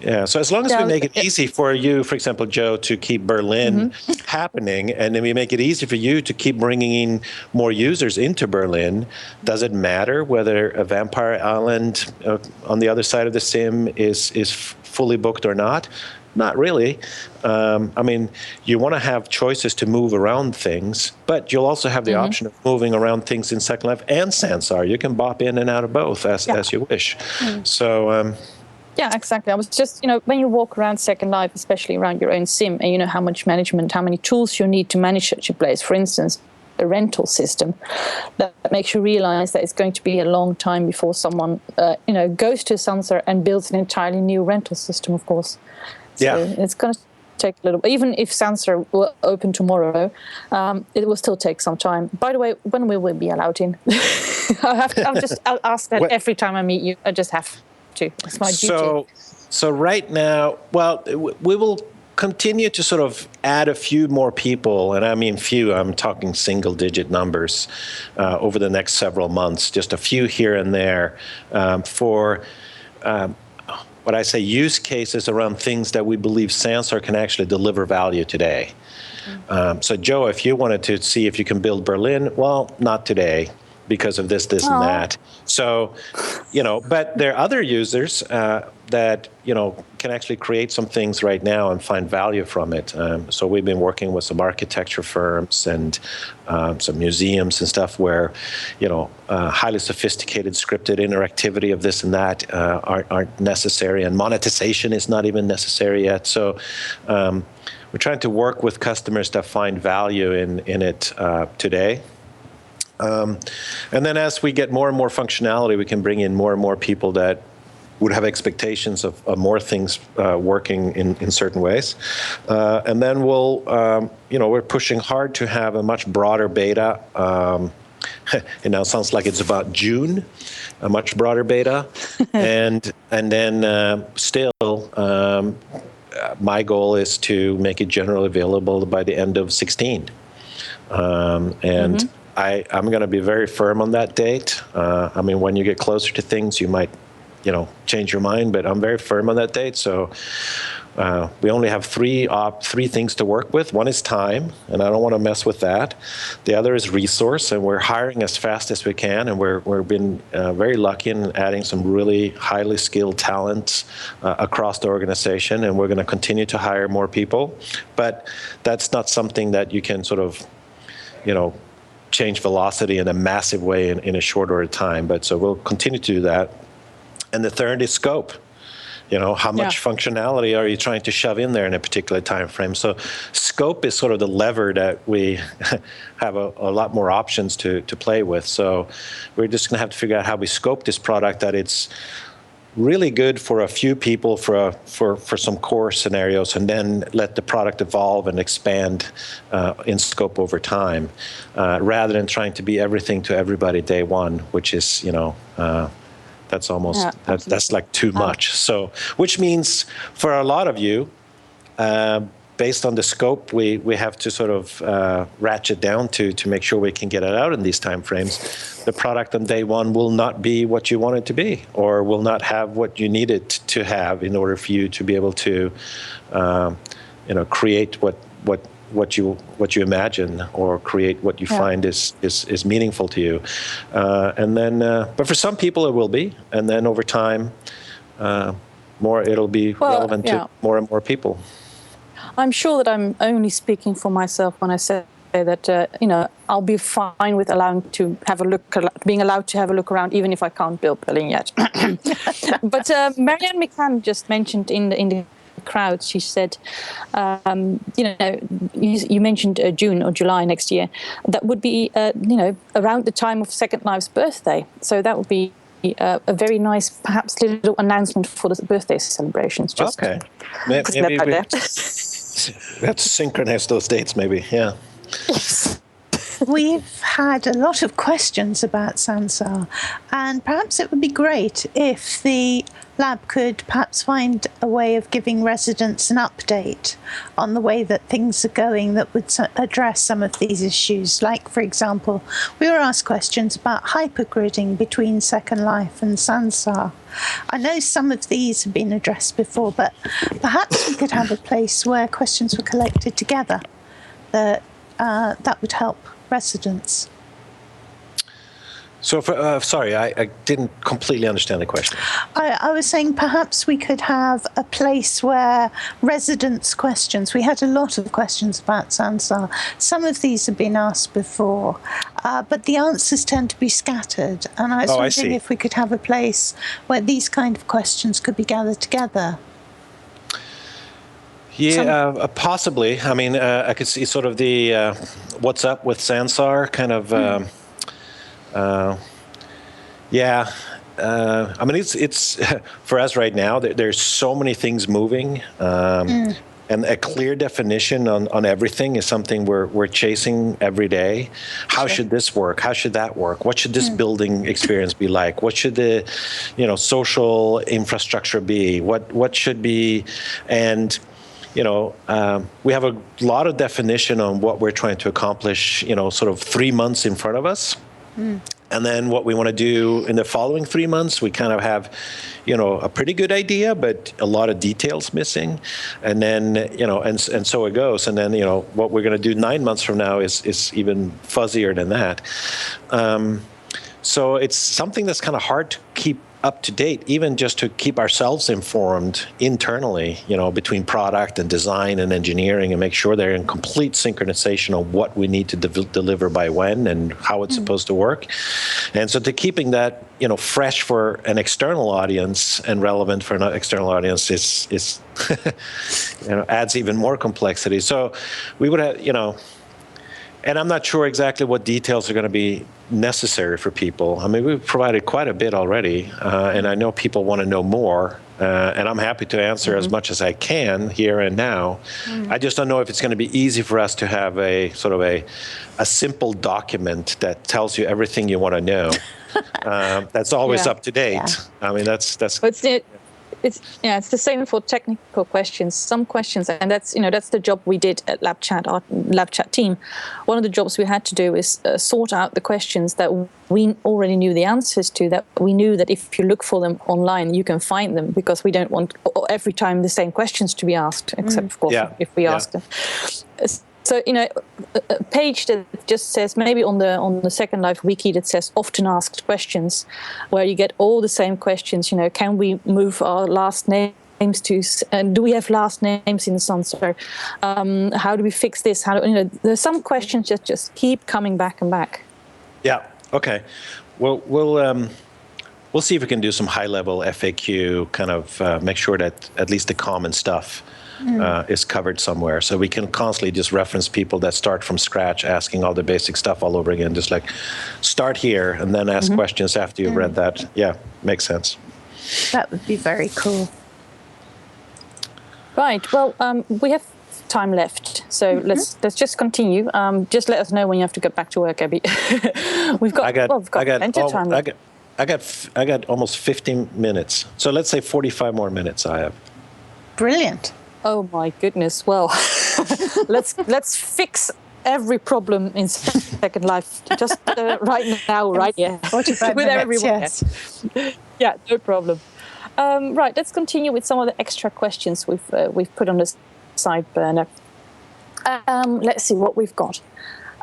Yeah, so as long as we make it easy for you, for example, Joe, to keep Berlin happening, and then we make it easy for you to keep bringing in more users into Berlin, does it matter whether a Vampire Island on the other side of the sim is fully booked or not? Not really. I mean, you want to have choices to move around things, but you'll also have the option of moving around things in Second Life and Sansar. You can bop in and out of both as you wish. So. Yeah, exactly. I was just, when you walk around Second Life, especially around your own sim, and you know how much management, how many tools you need to manage such a place. For instance, a rental system that makes you realize that it's going to be a long time before someone, goes to Sansar and builds an entirely new rental system, of course. So it's going to take a little. Even if Sansa were open tomorrow, it will still take some time. By the way, when will we be allowed in? I'll ask that every time I meet you. I just have to. It's my duty. So right now, well, we will continue to sort of add a few more people, and I mean few, I'm talking single-digit numbers over the next several months, just a few here and there for what I say use cases around things that we believe Sansar can actually deliver value today. So Joe, if you wanted to see if you can build Berlin, well, not today because of this, and that. So, but there are other users that, can actually create some things right now and find value from it. So we've been working with some architecture firms and some museums and stuff where, highly sophisticated scripted interactivity of this and that aren't necessary, and monetization is not even necessary yet. So we're trying to work with customers that find value in it today. And then as we get more and more functionality, we can bring in more and more people that would have expectations of more things working in certain ways. And then we're pushing hard to have a much broader beta. It now sounds like it's about June, a much broader beta. and then still, my goal is to make it generally available by the end of 16. I'm going to be very firm on that date. When you get closer to things, you might, change your mind, but I'm very firm on that date. So we only have three things to work with. One is time, and I don't want to mess with that. The other is resource, and we're hiring as fast as we can, and we've been very lucky in adding some really highly skilled talent across the organization, and we're going to continue to hire more people. But that's not something that you can sort of, change velocity in a massive way in a short order of time. But so we'll continue to do that. And the third is scope. How much functionality are you trying to shove in there in a particular time frame? So scope is sort of the lever that we have a lot more options to play with. So we're just going to have to figure out how we scope this product, that it's really good for a few people for some core scenarios, and then let the product evolve and expand in scope over time, rather than trying to be everything to everybody day one, which is, that's almost, that's like too much. So, which means for a lot of you, based on the scope, we have to sort of ratchet down to make sure we can get it out in these time frames. The product on day one will not be what you want it to be, or will not have what you need it to have in order for you to be able to, create what you imagine, or create what you find is meaningful to you. And then, but for some people it will be, and then over time, it'll be relevant to more and more people. I'm sure that I'm only speaking for myself when I say that, I'll be fine with being allowed to have a look around, even if I can't build Berlin yet. But Marianne McCann just mentioned in the crowd, she said, you mentioned June or July next year. That would be, around the time of Second Life's birthday. So that would be a very nice, perhaps, little announcement for the birthday celebrations. Just okay. Maybe we have to synchronize those dates, maybe. Yeah. We've had a lot of questions about Sansar, and perhaps it would be great if the lab could perhaps find a way of giving residents an update on the way that things are going that would address some of these issues. Like, for example, we were asked questions about hypergridding between Second Life and Sansar. I know some of these have been addressed before, but perhaps we could have a place where questions were collected together that would help residents. So, sorry, I didn't completely understand the question. I was saying perhaps we could have a place where residents' questions, we had a lot of questions about Sansar. Some of these have been asked before, but the answers tend to be scattered. And I was wondering if we could have a place where these kind of questions could be gathered together. Yeah, possibly. I mean, I could see sort of the what's up with Sansar kind of. I mean, it's for us right now. There's so many things moving. And a clear definition on everything is something we're chasing every day. How should this work? How should that work? What should this building experience be like? What should the, social infrastructure be? What should be, and we have a lot of definition on what we're trying to accomplish, sort of 3 months in front of us. And then what we want to do in the following 3 months, we kind of have, a pretty good idea, but a lot of details missing. And then, and so it goes. And then, what we're going to do 9 months from now is even fuzzier than that. So it's something that's kind of hard to keep up to date, even just to keep ourselves informed internally, between product and design and engineering, and make sure they're in complete synchronization on what we need to deliver by when and how it's supposed to work. And so to keeping that, fresh for an external audience and relevant for an external audience is adds even more complexity. So we would have, and I'm not sure exactly what details are going to be necessary for people. I mean, we've provided quite a bit already, and I know people want to know more, and I'm happy to answer as much as I can here and now. I just don't know if it's going to be easy for us to have a sort of a simple document that tells you everything you want to know. That's always up to date. Yeah. I mean, that's. It's the same for technical questions. Some questions, and that's the job we did at our Lab Chat team. One of the jobs we had to do is sort out the questions that we already knew the answers to, that we knew that if you look for them online, you can find them, because we don't want every time the same questions to be asked, except of course if we ask them. So, a page that just says, maybe on the Second Life wiki, that says often asked questions, where you get all the same questions. Can we move our last names to, do we have last names in Sansa? How do we fix this? There's some questions that just keep coming back and back. Yeah. Okay. Well, we'll see if we can do some high-level FAQ, kind of make sure that at least the common stuff is covered somewhere, so we can constantly just reference people that start from scratch, asking all the basic stuff all over again. Just like start here and then ask questions after you've read that. Yeah, makes sense. That would be very cool. Right. Well, we have time left, so let's just continue. Just let us know when you have to get back to work, Abby. we've got plenty of time. I got almost 15 minutes, so let's say 45 more minutes. I have. Brilliant. Oh my goodness! Well, let's fix every problem in Second Life just right now, right here, 45 with minutes, everyone. yes. Yeah, no problem. Right, let's continue with some of the extra questions we've put on the side burner. Let's see what we've got.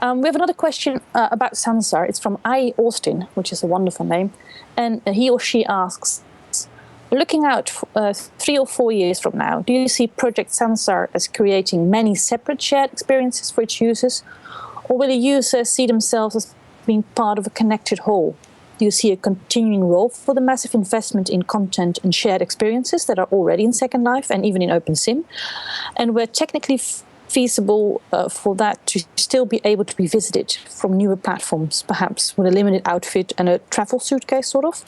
We have another question about Sansar. It's from I. Austin, which is a wonderful name, and he or she asks, looking out 3 or 4 years from now, do you see Project Sansar as creating many separate shared experiences for its users, or will the users see themselves as being part of a connected whole? Do you see a continuing role for the massive investment in content and shared experiences that are already in Second Life and even in OpenSim, and where technically feasible for that to still be able to be visited from newer platforms, perhaps with a limited outfit and a travel suitcase, sort of?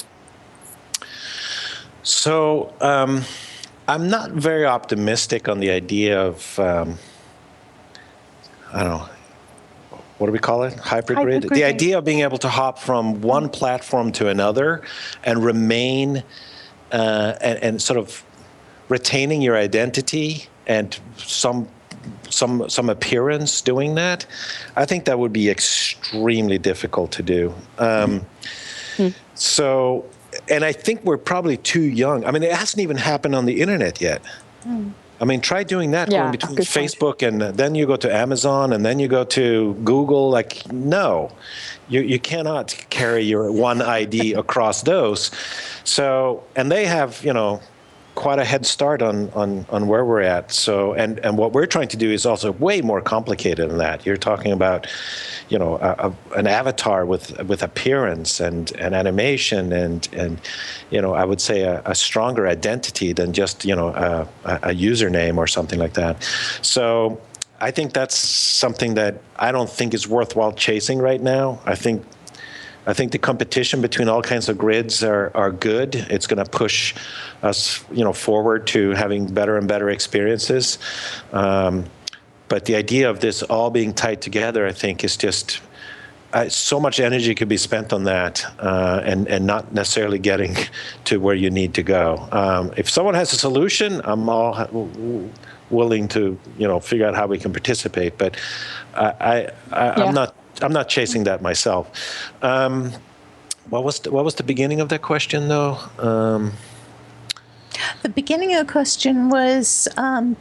So I'm not very optimistic on the idea of, I don't know, what do we call it? Hybrid grid? The idea of being able to hop from one platform to another and remain and sort of retaining your identity and some appearance doing that, I think that would be extremely difficult to do. So, and I think we're probably too young. I mean, it hasn't even happened on the internet yet. I mean, try doing that, going between Facebook and then you go to Amazon and then you go to Google. Like, no, you cannot carry your one ID across those. So, and they have, quite a head start on where we're at. So, and what we're trying to do is also way more complicated than that. You're talking about, an avatar with appearance and animation and I would say a stronger identity than just a username or something like that. So I think that's something that I don't think is worthwhile chasing right now. I think I think the competition between all kinds of grids are good. It's going to push us, forward to having better and better experiences. But the idea of this all being tied together, I think, is just so much energy could be spent on that, and not necessarily getting to where you need to go. If someone has a solution, I'm all willing to, figure out how we can participate. But I'm not chasing that myself. What was the beginning of that question, though? The beginning of the question was,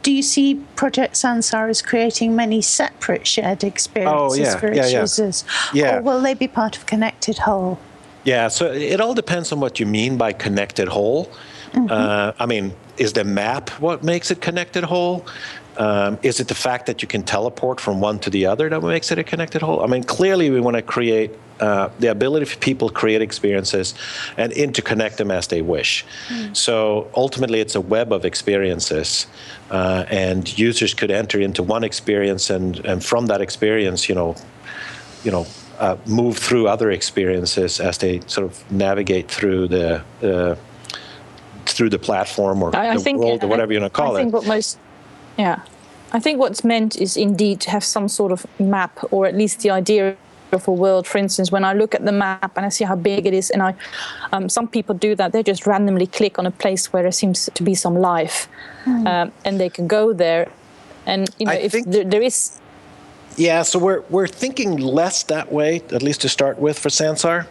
do you see Project Sansar as creating many separate shared experiences for its users? Yeah. Or will they be part of Connected Whole? Yeah, so it all depends on what you mean by connected whole. Is the map what makes it connected whole? Is it the fact that you can teleport from one to the other that makes it a connected whole? Clearly we want to create the ability for people to create experiences and interconnect them as they wish. So ultimately it's a web of experiences, and users could enter into one experience and from that experience, move through other experiences as they sort of navigate through the platform or the world or whatever you want to call it. I think what's meant is indeed to have some sort of map, or at least the idea of a world. For instance, when I look at the map and I see how big it is, and some people do that, they just randomly click on a place where there seems to be some life, and they can go there. And there is. Yeah, so we're thinking less that way, at least to start with, for Sansar.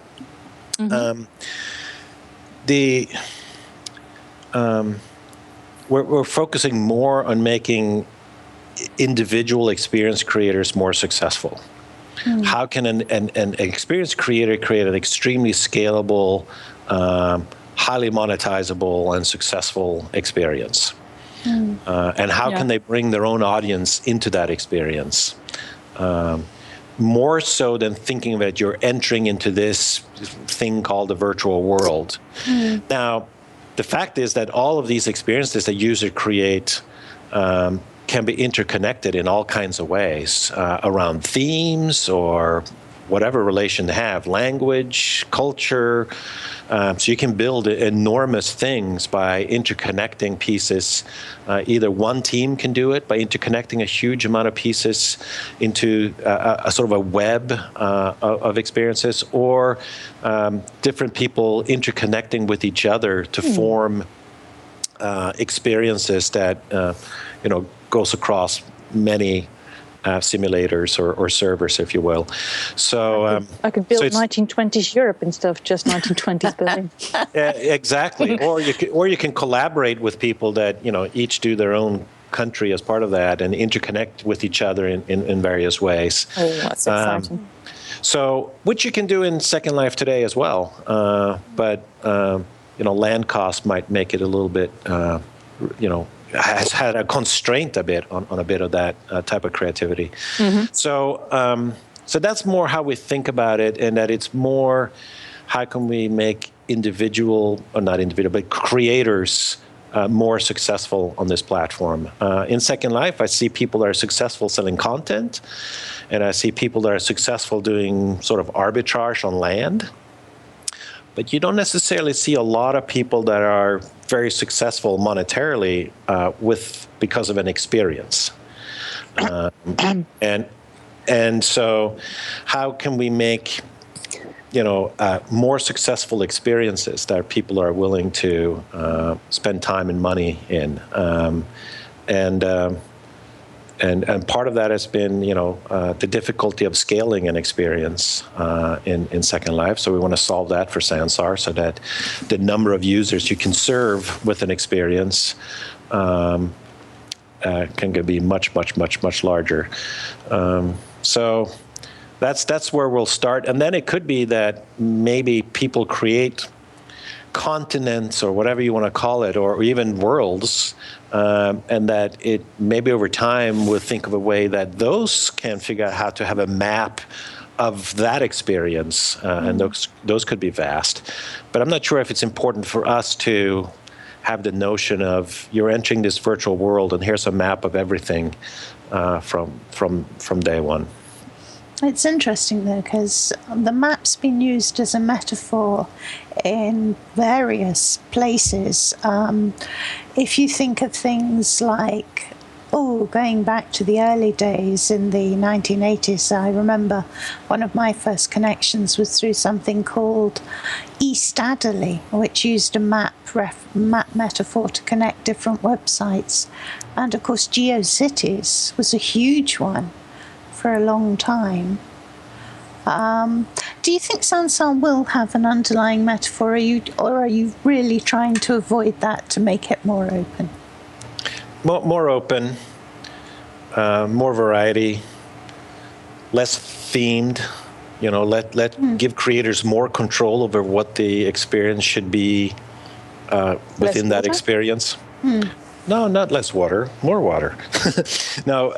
We're focusing more on making individual experience creators more successful. How can an experience creator create an extremely scalable, highly monetizable, and successful experience? And how can they bring their own audience into that experience? More so than thinking that you're entering into this thing called the virtual world. Now, the fact is that all of these experiences that users create can be interconnected in all kinds of ways around themes or whatever relation they have, language, culture. So you can build enormous things by interconnecting pieces. Either one team can do it by interconnecting a huge amount of pieces into a sort of a web of experiences, or different people interconnecting with each other to form experiences that goes across many simulators or servers, if you will. So I could build 1920s Europe instead of just 1920s Berlin. Exactly. Or you can collaborate with people that each do their own country as part of that and interconnect with each other in various ways. Oh, that's exciting. So, which you can do in Second Life today as well, but land costs might make it a little bit, has had a constraint a bit on a bit of that type of creativity. So that's more how we think about it, and that it's more how can we make but creators more successful on this platform. In Second Life, I see people that are successful selling content, and I see people that are successful doing sort of arbitrage on land. But you don't necessarily see a lot of people that are very successful monetarily because of an experience. And so how can we make more successful experiences that people are willing to spend time and money in? And part of that has been, the difficulty of scaling an experience in Second Life. So we want to solve that for Sansar, so that the number of users you can serve with an experience can be much, much, much, much larger. So that's where we'll start. And then it could be that maybe people create continents or whatever you want to call it, or even worlds, and that it maybe over time we'll think of a way that those can figure out how to have a map of that experience, and those could be vast. But I'm not sure if it's important for us to have the notion of you're entering this virtual world and here's a map of everything from day one. It's interesting, though, because the map's been used as a metaphor in various places. If you think of things like, going back to the early days in the 1980s, I remember one of my first connections was through something called East Yardley, which used a map metaphor to connect different websites. And of course, GeoCities was a huge one for a long time. Do you think Sansan will have an underlying metaphor, or are you really trying to avoid that to make it more open? More open, more variety, less themed. Give creators more control over what the experience should be within that experience. No, not less water, more water. No,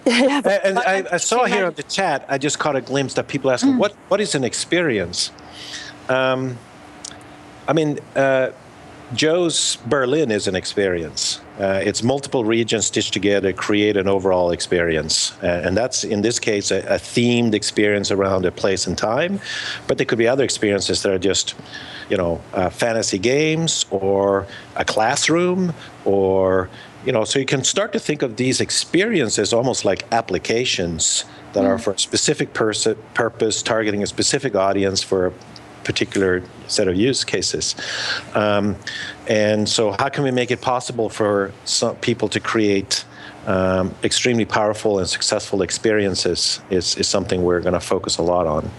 and I saw here on the chat, I just caught a glimpse that people asking, what is an experience? Joe's Berlin is an experience. It's multiple regions stitched together create an overall experience. And that's, in this case, a themed experience around a place and time. But there could be other experiences that are just, fantasy games or a classroom or, so you can start to think of these experiences almost like applications that are for a specific purpose, targeting a specific audience for a particular set of use cases. And so how can we make it possible for some people to create extremely powerful and successful experiences is something we're going to focus a lot on.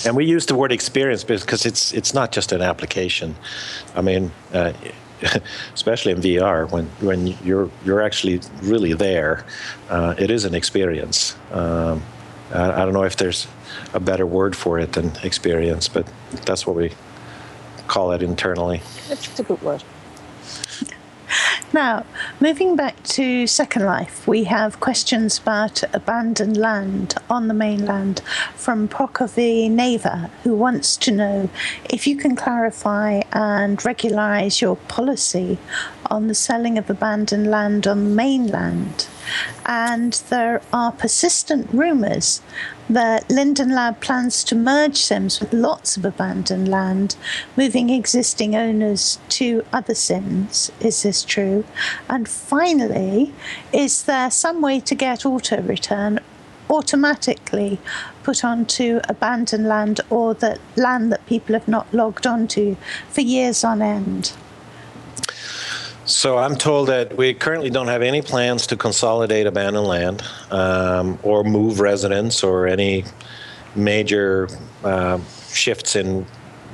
And we use the word experience because it's not just an application. Especially in VR, when you're actually really there, it is an experience. I don't know if there's a better word for it than experience, but that's what we call it internally. It's a good word. Now, moving back to Second Life, we have questions about abandoned land on the mainland from Prokovi Neva, who wants to know if you can clarify and regularize your policy on the selling of abandoned land on the mainland. And there are persistent rumours that Linden Lab plans to merge Sims with lots of abandoned land, moving existing owners to other Sims. Is this true? And finally, is there some way to get auto return automatically put onto abandoned land or the land that people have not logged onto for years on end? So I'm told that we currently don't have any plans to consolidate abandoned land or move residents or any major shifts in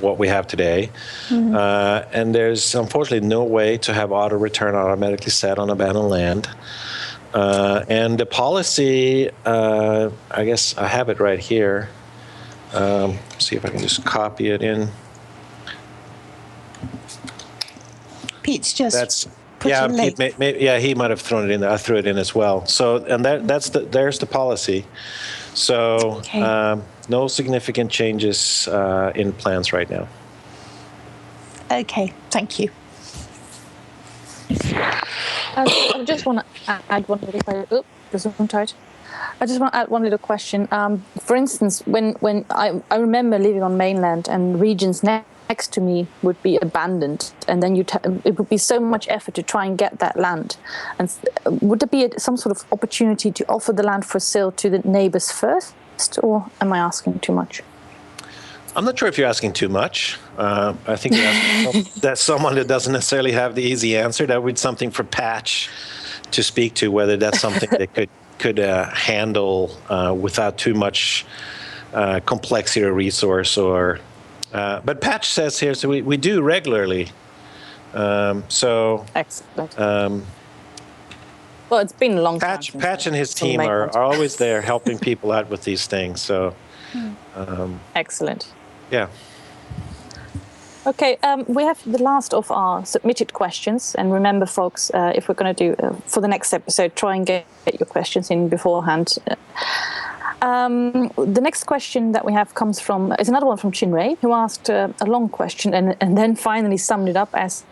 what we have today. And there's unfortunately no way to have auto return automatically set on abandoned land. And the policy, I guess I have it right here. See if I can just copy it in. Pete's just Pete, he might have thrown it in there. I threw it in as well. So, and there's the policy. So, no significant changes in plans right now. Okay, thank you. I just want to add one little question. I just want to add one little question. For instance, when I remember living on mainland and regions next to me would be abandoned, and then it would be so much effort to try and get that land. And would there be some sort of opportunity to offer the land for sale to the neighbors first, or am I asking too much? I'm not sure if you're asking too much. I think you're asking that's someone that doesn't necessarily have the easy answer. That would be something for Patch to speak to, whether that's something that could handle without too much complexity or resource. But Patch says here, so we do regularly. Excellent. Well, it's been a long time. Patch and his team are always there helping people out with these things. So, excellent. Yeah. Okay, we have the last of our submitted questions. And remember, folks, if we're going to do, for the next episode, try and get your questions in beforehand. The next question that we have is another one from Chinray, who asked a long question and then finally summed it up as,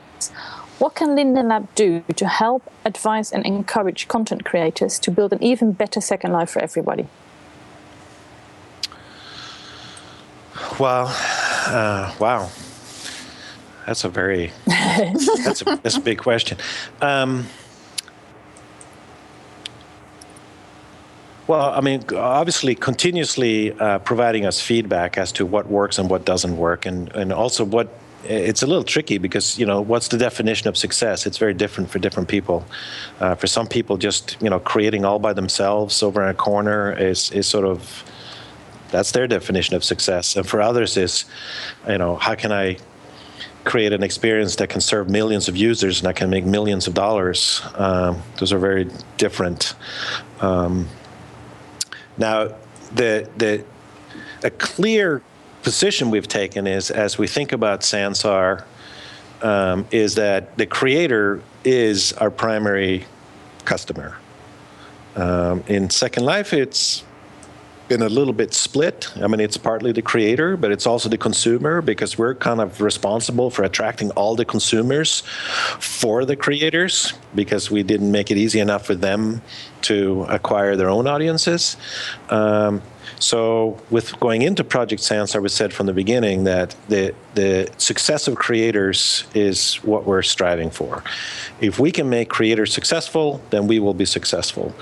What can Linden Lab do to help, advise, and encourage content creators to build an even better Second Life for everybody? Well, wow, that's that's a big question. Well, I mean, obviously, continuously providing us feedback as to what works and what doesn't work, and also what. It's a little tricky because, what's the definition of success? It's very different for different people. For some people, just, creating all by themselves over in a corner is sort of, that's their definition of success. And for others is, how can I create an experience that can serve millions of users and I can make millions of dollars? Those are very different. Now, a clear position we've taken is, as we think about Sansar, is that the creator is our primary customer. In Second Life, it's been a little bit split. I mean, it's partly the creator, but it's also the consumer, because we're kind of responsible for attracting all the consumers for the creators, because we didn't make it easy enough for them to acquire their own audiences. So with going into Project Sansar, we said from the beginning that the success of creators is what we're striving for. If we can make creators successful, then we will be successful.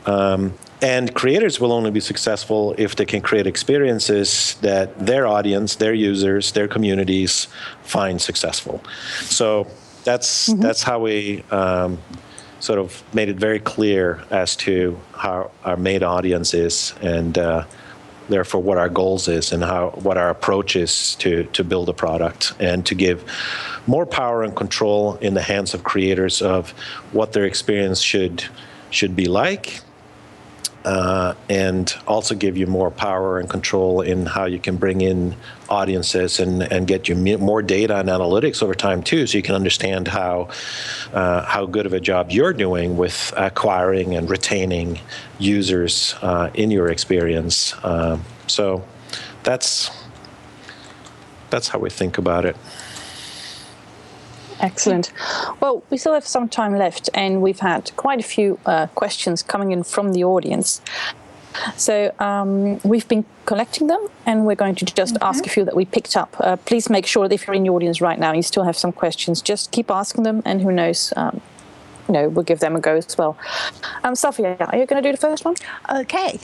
And creators will only be successful if they can create experiences that their audience, their users, their communities find successful. So that's how we sort of made it very clear as to how our main audience is, and therefore what our goals is, and what our approach is to build a product, and to give more power and control in the hands of creators of what their experience should be like. And also give you more power and control in how you can bring in audiences and get you more data and analytics over time too, so you can understand how good of a job you're doing with acquiring and retaining users in your experience. So that's how we think about it. Excellent. Well, we still have some time left, and we've had quite a few questions coming in from the audience. So we've been collecting them, and we're going to just ask a few that we picked up. Please make sure that if you're in the audience right now, you still have some questions, just keep asking them, and who knows, we'll give them a go as well. Safia, are you going to do the first one? Okay.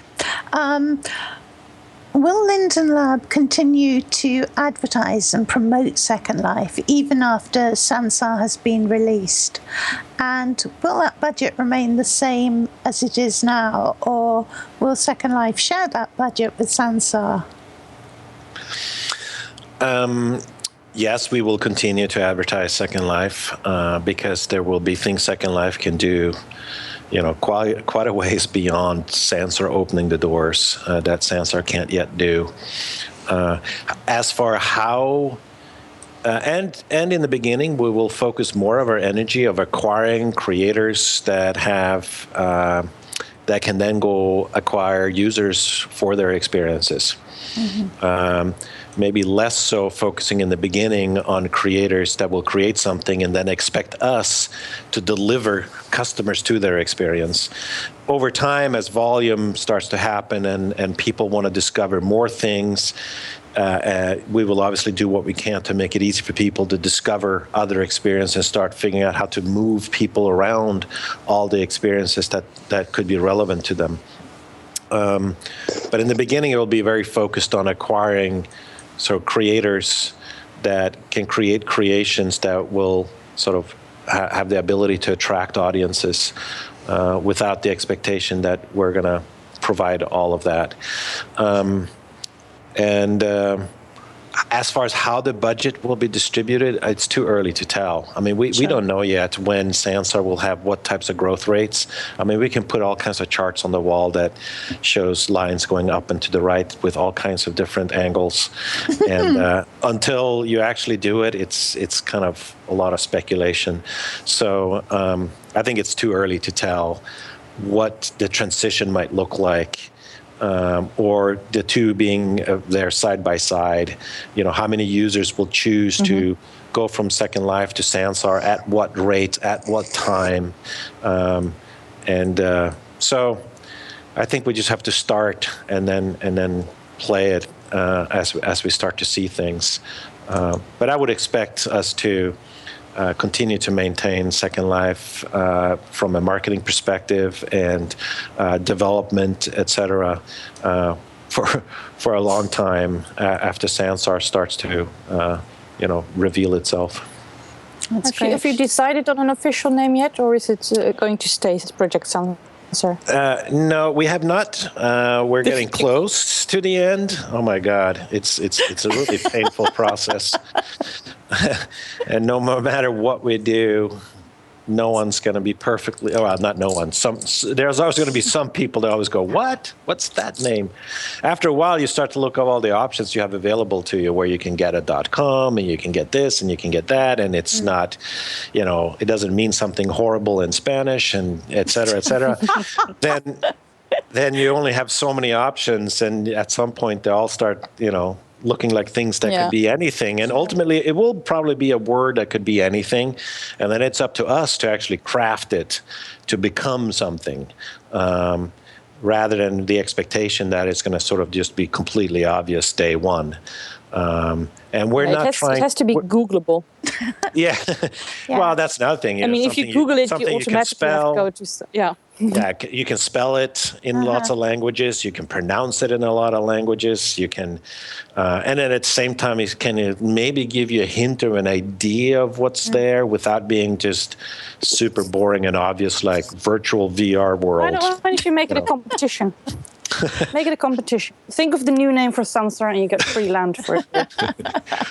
Will Linden Lab continue to advertise and promote Second Life even after Sansar has been released? And will that budget remain the same as it is now, or will Second Life share that budget with Sansar? Yes, we will continue to advertise Second Life because there will be things Second Life can do, quite a ways beyond Sansar opening the doors that Sansar can't yet do. As for how, and in the beginning, we will focus more of our energy of acquiring creators that have that can then go acquire users for their experiences. Maybe less so focusing in the beginning on creators that will create something and then expect us to deliver customers to their experience. Over time, as volume starts to happen and people want to discover more things, we will obviously do what we can to make it easy for people to discover other experiences and start figuring out how to move people around all the experiences that could be relevant to them. But in the beginning, it will be very focused on acquiring creators that can create creations that will sort of have the ability to attract audiences without the expectation that we're going to provide all of that. As far as how the budget will be distributed, it's too early to tell. I mean, we don't know yet when Sansar will have what types of growth rates. I mean, we can put all kinds of charts on the wall that shows lines going up and to the right with all kinds of different angles. And until you actually do it, it's kind of a lot of speculation. So I think it's too early to tell what the transition might look like or the two being there side by side. How many users will choose to go from Second Life to Sansar, at what rate, at what time. So I think we just have to start and then play it as we start to see things. But I would expect us to continue to maintain Second Life from a marketing perspective and development, etc., for a long time after Sansar starts to reveal itself. Have you decided on an official name yet, or is it going to stay as Project Sansar? No, we have not. We're getting close to the end. Oh my God, it's a really painful process. And no matter what we do, no one's going to be perfectly. Well, not no one. There's always going to be some people that always go, "What? What's that name?" After a while, you start to look at all the options you have available to you, where you can get a .com and you can get this and you can get that, and it's not, it doesn't mean something horrible in Spanish, and et cetera, et cetera. Then you only have so many options, and at some point they all start, looking like things that could be anything. And ultimately, it will probably be a word that could be anything. And then it's up to us to actually craft it to become something, rather than the expectation that it's going to sort of just be completely obvious day one. And we're not trying. It has to be Googleable. Yeah. Well, that's another thing. If you Google it, you automatically have to go to. Yeah, you can spell it in lots of languages. You can pronounce it in a lot of languages. You can, and then at the same time, it can maybe give you a hint or an idea of what's there without being just super boring and obvious, like virtual VR world. Why don't you make it a competition? Make it a competition. Think of the new name for Sansar and you get free land for it.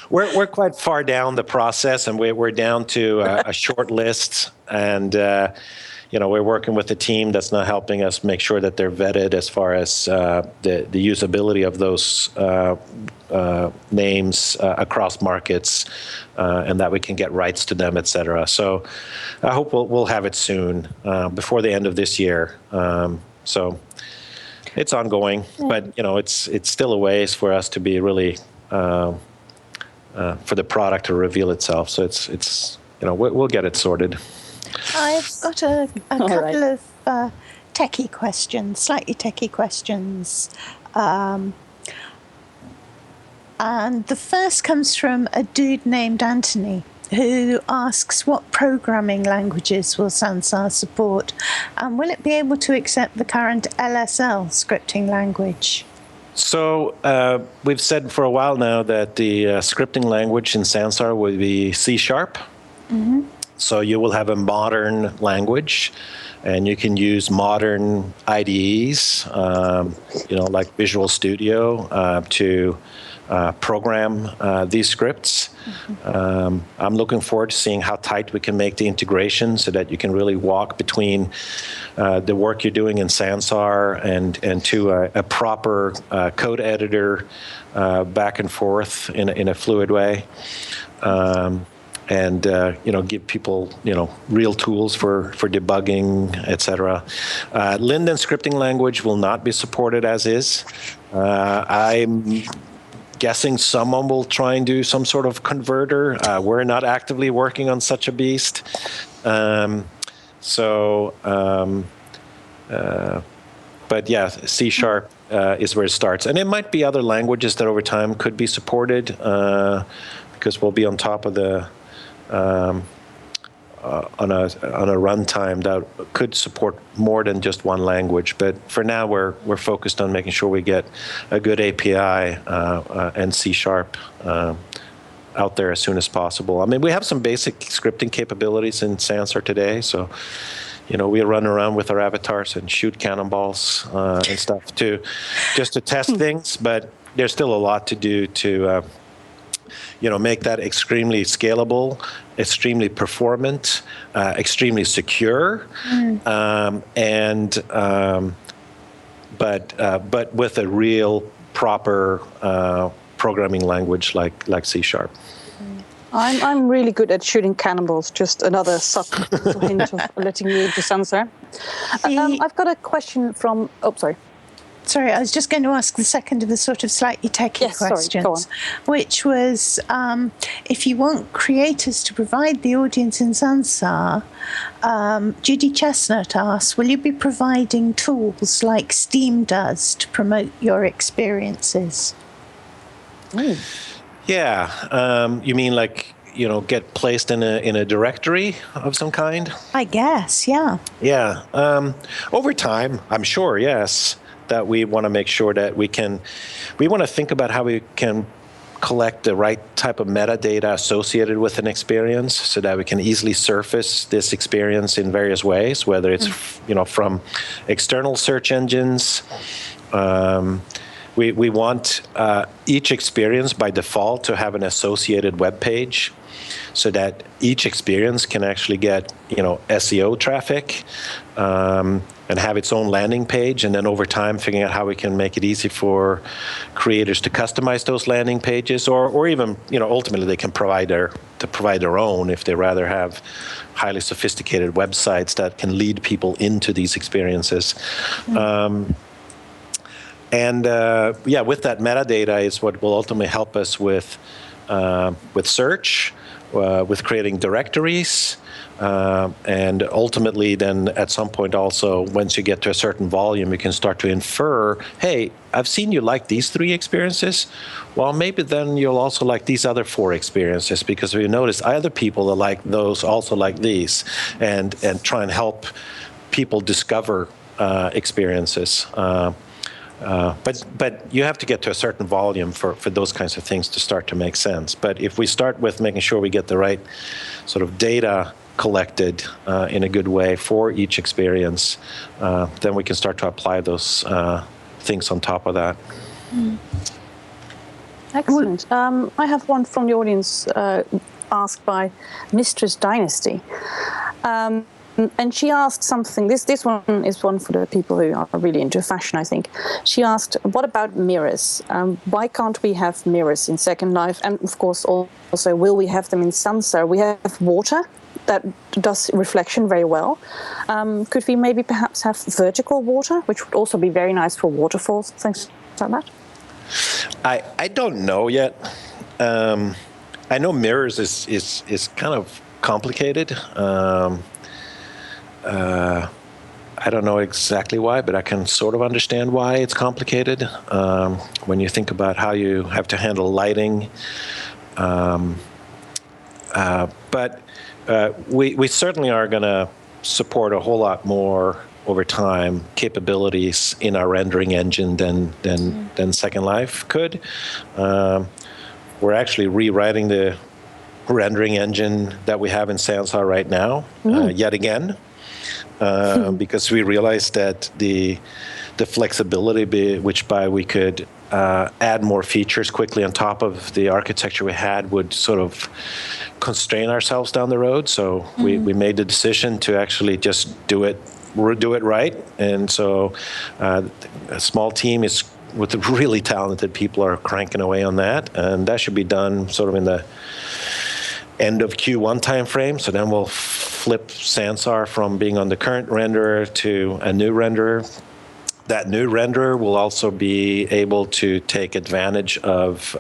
We're quite far down the process, and we're down to a short list, and we're working with a team that's now helping us make sure that they're vetted as far as the usability of those names across markets, and that we can get rights to them, etc. So I hope we'll have it soon, before the end of this year. So it's ongoing, but it's still a ways for us to be really for the product to reveal itself. So it's we'll get it sorted. I've got a couple of techie questions, slightly techie questions. And the first comes from a dude named Anthony, who asks, what programming languages will Sansar support? And will it be able to accept the current LSL scripting language? So we've said for a while now that the scripting language in Sansar will be C#. Mm-hmm. So you will have a modern language, and you can use modern IDEs, like Visual Studio, to program these scripts. Mm-hmm. I'm looking forward to seeing how tight we can make the integration so that you can really walk between the work you're doing in Sansar and to a proper code editor, back and forth in a fluid way. And give people real tools for debugging, etc. Linden scripting language will not be supported as is. I'm guessing someone will try and do some sort of converter. We're not actively working on such a beast. But yeah, C# is where it starts. And it might be other languages that over time could be supported, because we'll be on top of the on a runtime that could support more than just one language. But for now, we're focused on making sure we get a good API and C# out there as soon as possible. I mean, we have some basic scripting capabilities in Sansar today, so we run around with our avatars and shoot cannonballs and stuff just to test things. But there's still a lot to do to make that extremely scalable, extremely performant, extremely secure, but with a real proper programming language like C#. I'm really good at shooting cannonballs. Just another subtle hint of letting you into Sansar. I've got a question from. Oh, sorry. Sorry, I was just going to ask the second of the sort of slightly techy questions, which was if you want creators to provide the audience in Sansar, Judy Chestnut asks, will you be providing tools like Steam does to promote your experiences? Yeah. You mean like, get placed in a directory of some kind? I guess, yeah. Yeah. Over time, I'm sure, yes, that we want to make sure that we want to think about how we can collect the right type of metadata associated with an experience so that we can easily surface this experience in various ways, whether it's, from external search engines. We want each experience by default to have an associated web page so that each experience can actually get, SEO traffic and have its own landing page. And then over time, figuring out how we can make it easy for creators to customize those landing pages, or even, ultimately they can provide their own if they rather have highly sophisticated websites that can lead people into these experiences. With that metadata is what will ultimately help us with search, with creating directories, and ultimately then at some point also, once you get to a certain volume, you can start to infer, hey, I've seen you like these 3 experiences. Well, maybe then you'll also like these other 4 experiences, because we notice other people that like those also like these, and try and help people discover experiences. But you have to get to a certain volume for those kinds of things to start to make sense. But if we start with making sure we get the right sort of data collected in a good way for each experience, then we can start to apply those things on top of that. Excellent. I have one from the audience asked by Mistress Dynasty. And she asked something, this one is one for the people who are really into fashion, I think. She asked, what about mirrors? Why can't we have mirrors in Second Life? And of course, also, will we have them in Sansar? We have water that does reflection very well. Could we maybe perhaps have vertical water, which would also be very nice for waterfalls, things like that? I don't know yet. I know mirrors is kind of complicated. I don't know exactly why, but I can sort of understand why it's complicated. When you think about how you have to handle lighting. But we certainly are going to support a whole lot more over time capabilities in our rendering engine than Second Life could. We're actually rewriting the rendering engine that we have in Sansar right now, yet again. Because we realized that the flexibility which by we could add more features quickly on top of the architecture we had would sort of constrain ourselves down the road. So we made the decision to actually just do it right. And so a small team with really talented people are cranking away on that, and that should be done sort of in the end of Q1 timeframe. So then we'll flip Sansar from being on the current renderer to a new renderer. That new renderer will also be able to take advantage of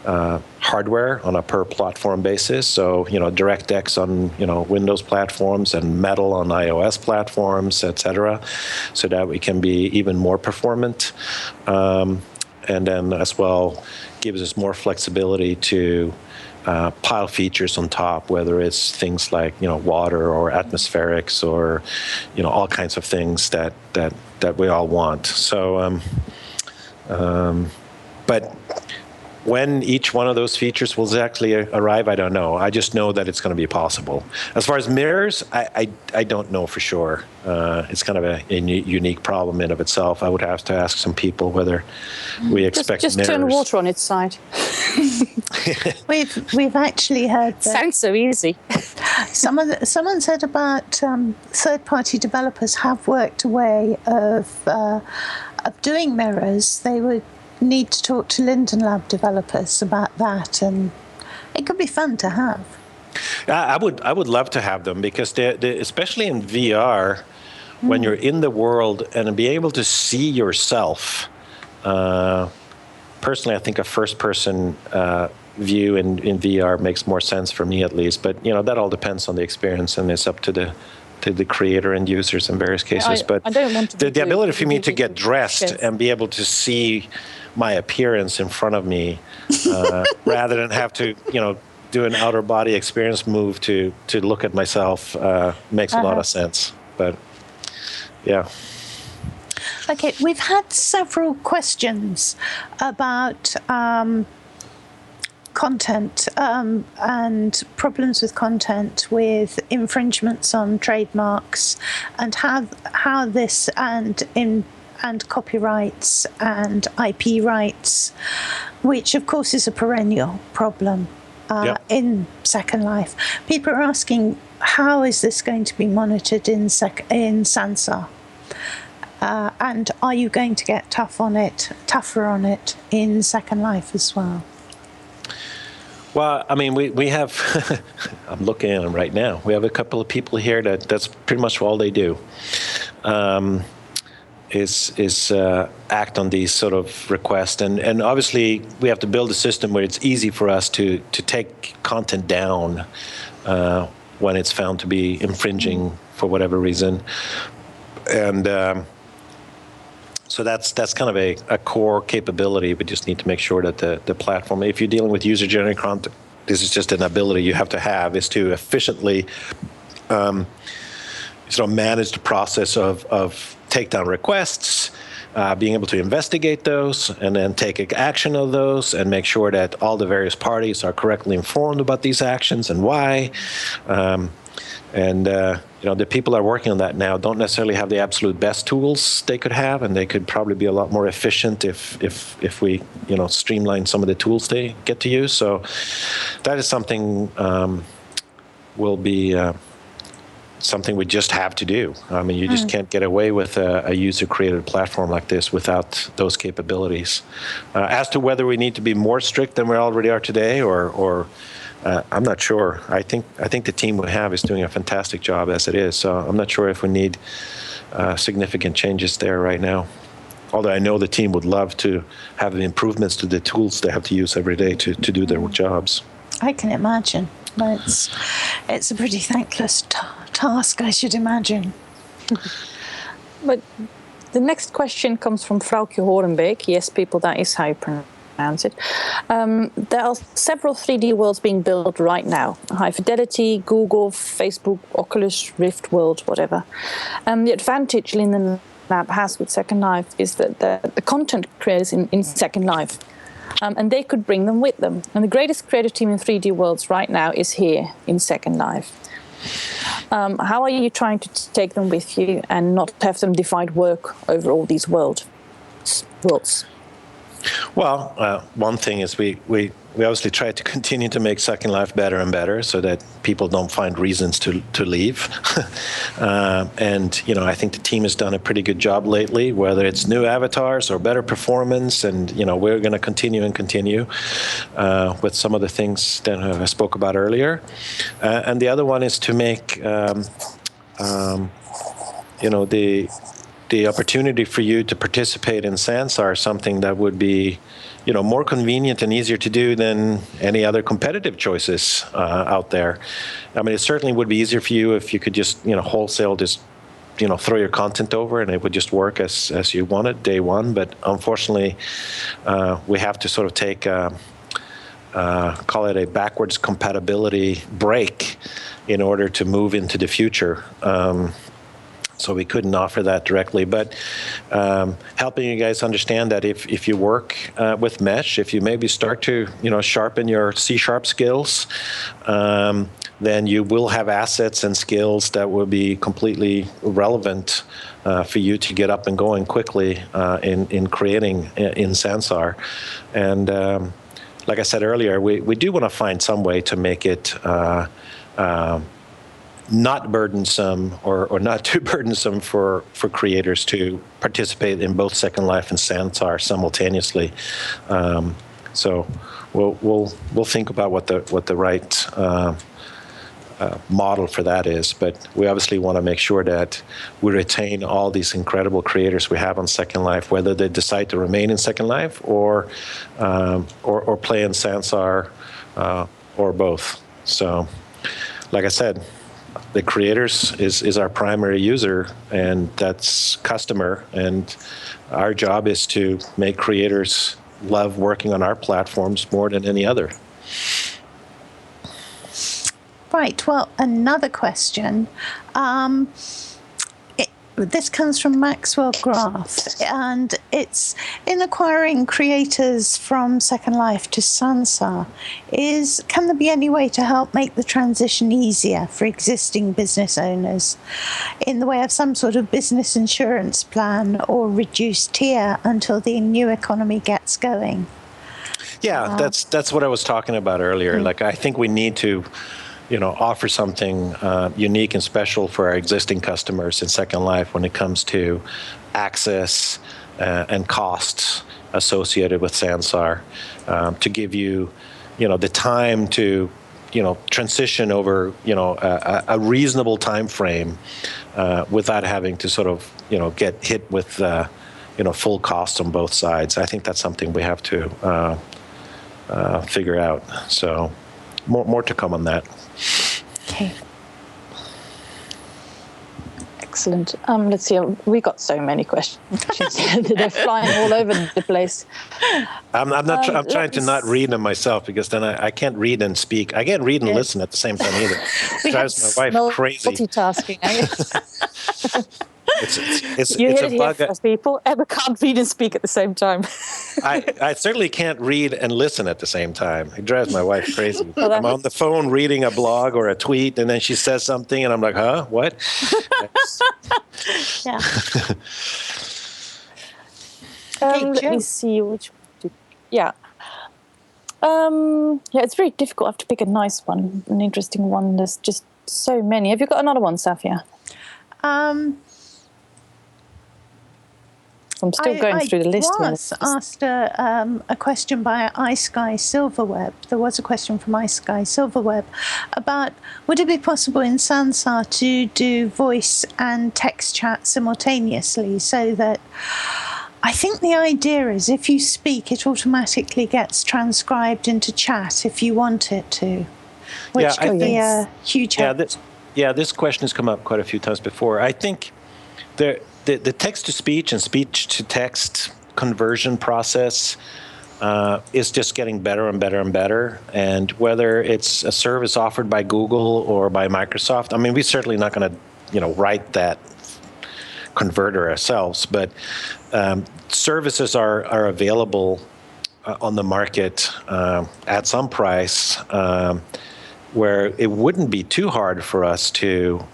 hardware on a per platform basis. So, DirectX on, Windows platforms and Metal on iOS platforms, et cetera, so that we can be even more performant. And then as well gives us more flexibility to pile features on top, whether it's things like water or atmospherics or all kinds of things that we all want. So, but when each one of those features will exactly arrive, I don't know. I just know that it's going to be possible. As far as mirrors, I don't know for sure. It's kind of a unique problem in of itself. I would have to ask some people whether we expect just mirrors. Turn water on its side. We've actually heard that. Sounds so easy. Someone said about third-party developers have worked a way of doing mirrors. They would need to talk to Linden Lab developers about that, and it could be fun to have. I would love to have them, because they especially in VR, when you're in the world and be able to see yourself. Personally, I think a first-person view in VR makes more sense for me, at least. But that all depends on the experience, and it's up to the creator and users in various cases. But I don't want to the ability for me to get dressed and be able to see my appearance in front of me, rather than have to do an outer body experience move to look at myself, makes a lot of sense. But yeah. Okay, we've had several questions about content and problems with content, with infringements on trademarks, and how this and copyrights and IP rights, which of course is a perennial problem in Second Life. People are asking, how is this going to be monitored in Sansar? And are you going to get tougher on it in Second Life as well? Well, I mean, we have, I'm looking at them right now. We have a couple of people here that's pretty much all they do, is act on these sort of requests. And obviously, we have to build a system where it's easy for us to take content down when it's found to be infringing for whatever reason. And so that's kind of a core capability. We just need to make sure that the platform, if you're dealing with user-generated content, this is just an ability you have to have, is to efficiently sort of manage the process of takedown requests, being able to investigate those, and then take action of those, and make sure that all the various parties are correctly informed about these actions and why. The people that are working on that now don't necessarily have the absolute best tools they could have, and they could probably be a lot more efficient if we streamline some of the tools they get to use. So that is something will be something we just have to do. I mean, you just can't get away with a user-created platform like this without those capabilities. As to whether we need to be more strict than we already are today, or I'm not sure. I think the team we have is doing a fantastic job as it is. So I'm not sure if we need significant changes there right now. Although I know the team would love to have the improvements to the tools they have to use every day to do their jobs. I can imagine. It's a pretty thankless task, I should imagine. But the next question comes from Frauke Horenbeek. Yes, people, that is how you pronounce it. There are several 3D worlds being built right now. High Fidelity, Google, Facebook, Oculus, Rift World, whatever. The advantage Linden Lab has with Second Life is that the content creators in Second Life, and they could bring them with them. And the greatest creative team in 3D worlds right now is here in Second Life. How are you trying to take them with you and not have them divide work over all these worlds? Well, one thing is we obviously try to continue to make Second Life better and better so that people don't find reasons to leave. And I think the team has done a pretty good job lately, whether it's new avatars or better performance. And we're going to continue with some of the things that I spoke about earlier. And the other one is to make the opportunity for you to participate in Sansar something that would be, more convenient and easier to do than any other competitive choices out there. I mean, it certainly would be easier for you if you could just, wholesale just, throw your content over and it would just work as you want it day one. But unfortunately, we have to sort of take, call it a backwards compatibility break in order to move into the future. So we couldn't offer that directly, but helping you guys understand that if you work with Mesh, if you maybe start to sharpen your C# skills, then you will have assets and skills that will be completely relevant for you to get up and going quickly in creating in Sansar. And like I said earlier, we do want to find some way to make it not burdensome or not too burdensome for creators to participate in both Second Life and Sansar simultaneously. So we'll think about what the right model for that is. But we obviously want to make sure that we retain all these incredible creators we have on Second Life, whether they decide to remain in Second Life or play in Sansar or both. So, like I said, the creators is our primary user, and that's customer. And our job is to make creators love working on our platforms more than any other. Right. Well, another question. This comes from Maxwell Graf, and it's in acquiring creators from Second Life to Sansar. Can there be any way to help make the transition easier for existing business owners in the way of some sort of business insurance plan or reduced tier until the new economy gets going? Yeah, that's what I was talking about earlier. Like, I think we need to offer something unique and special for our existing customers in Second Life when it comes to access and costs associated with Sansar, to give you, the time to, transition over, a reasonable time frame without having to sort of, get hit with, full costs on both sides. I think that's something we have to figure out. So more to come on that. Okay. Excellent. Let's see. We got so many questions. They're flying all over the place. I'm trying to not read them myself, because then I can't read and speak. I can't read and listen at the same time either. It drives my wife crazy. Multitasking. It's You heard a it here bug. first, people. Emma can't read and speak at the same time. I certainly can't read and listen at the same time. It drives my wife crazy. I'm on the phone reading a blog or a tweet, and then she says something, and I'm like, huh? What? Yeah. Let me see which one. Yeah. Yeah, it's very difficult. I have to pick a nice one, an interesting one. There's just so many. Have you got another one, Safia? I'm still going through the list. I was asked a question by iSky Silverweb. There was a question from iSky Silverweb about, would it be possible in Sansar to do voice and text chat simultaneously, so that I think the idea is if you speak, it automatically gets transcribed into chat if you want it to, which could be a huge help. This question has come up quite a few times before. I think the text-to-speech and speech-to-text conversion process is just getting better and better and better. And whether it's a service offered by Google or by Microsoft, I mean, we're certainly not going to, write that converter ourselves. But services are available on the market at some price, where it wouldn't be too hard for us to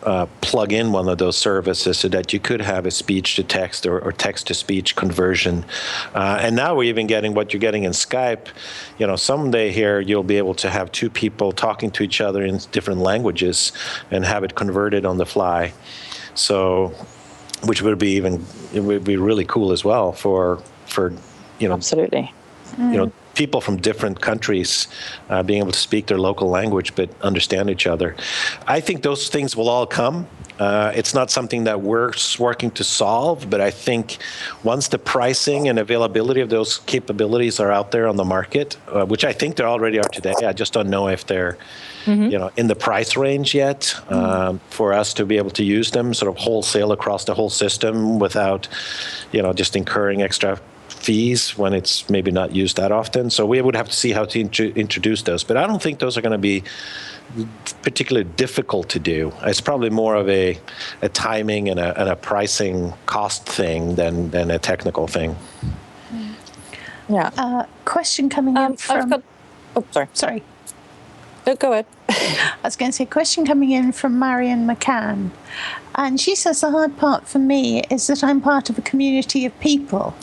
plug in one of those services so that you could have a speech-to-text or text-to-speech conversion. And now we're even getting what you're getting in Skype. Someday here you'll be able to have two people talking to each other in different languages and have it converted on the fly. So, which would be really cool as well for Absolutely. People from different countries being able to speak their local language but understand each other. I think those things will all come. It's not something that we're working to solve, but I think once the pricing and availability of those capabilities are out there on the market, which I think they already are today, I just don't know if they're in the price range yet, for us to be able to use them sort of wholesale across the whole system without, just incurring extra fees when it's maybe not used that often. So we would have to see how to introduce those. But I don't think those are going to be particularly difficult to do. It's probably more of a timing and a pricing cost thing than a technical thing. Yeah. Question coming in from... Sorry. No, go ahead. I was going to say, question coming in from Marion McCann. And she says, the hard part for me is that I'm part of a community of people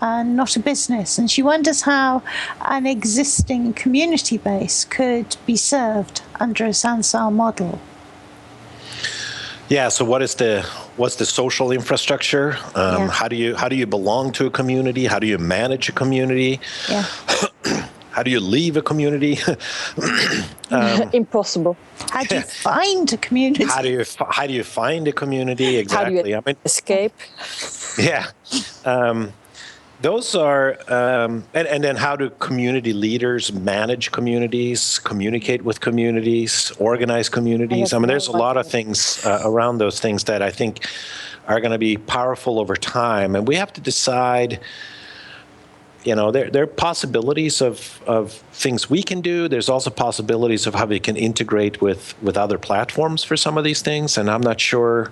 and not a business. And she wonders how an existing community base could be served under a Sansar model. Yeah. So what's the social infrastructure? How do you belong to a community? How do you manage a community? Yeah. How do you leave a community? Impossible. How do you find a community? How do you find a community? Exactly. How do you escape? Yeah. Those are, and then how do community leaders manage communities, communicate with communities, organize communities? I mean, there's a lot of things around those things that I think are going to be powerful over time. And we have to decide, there are possibilities of things we can do. There's also possibilities of how we can integrate with other platforms for some of these things. And I'm not sure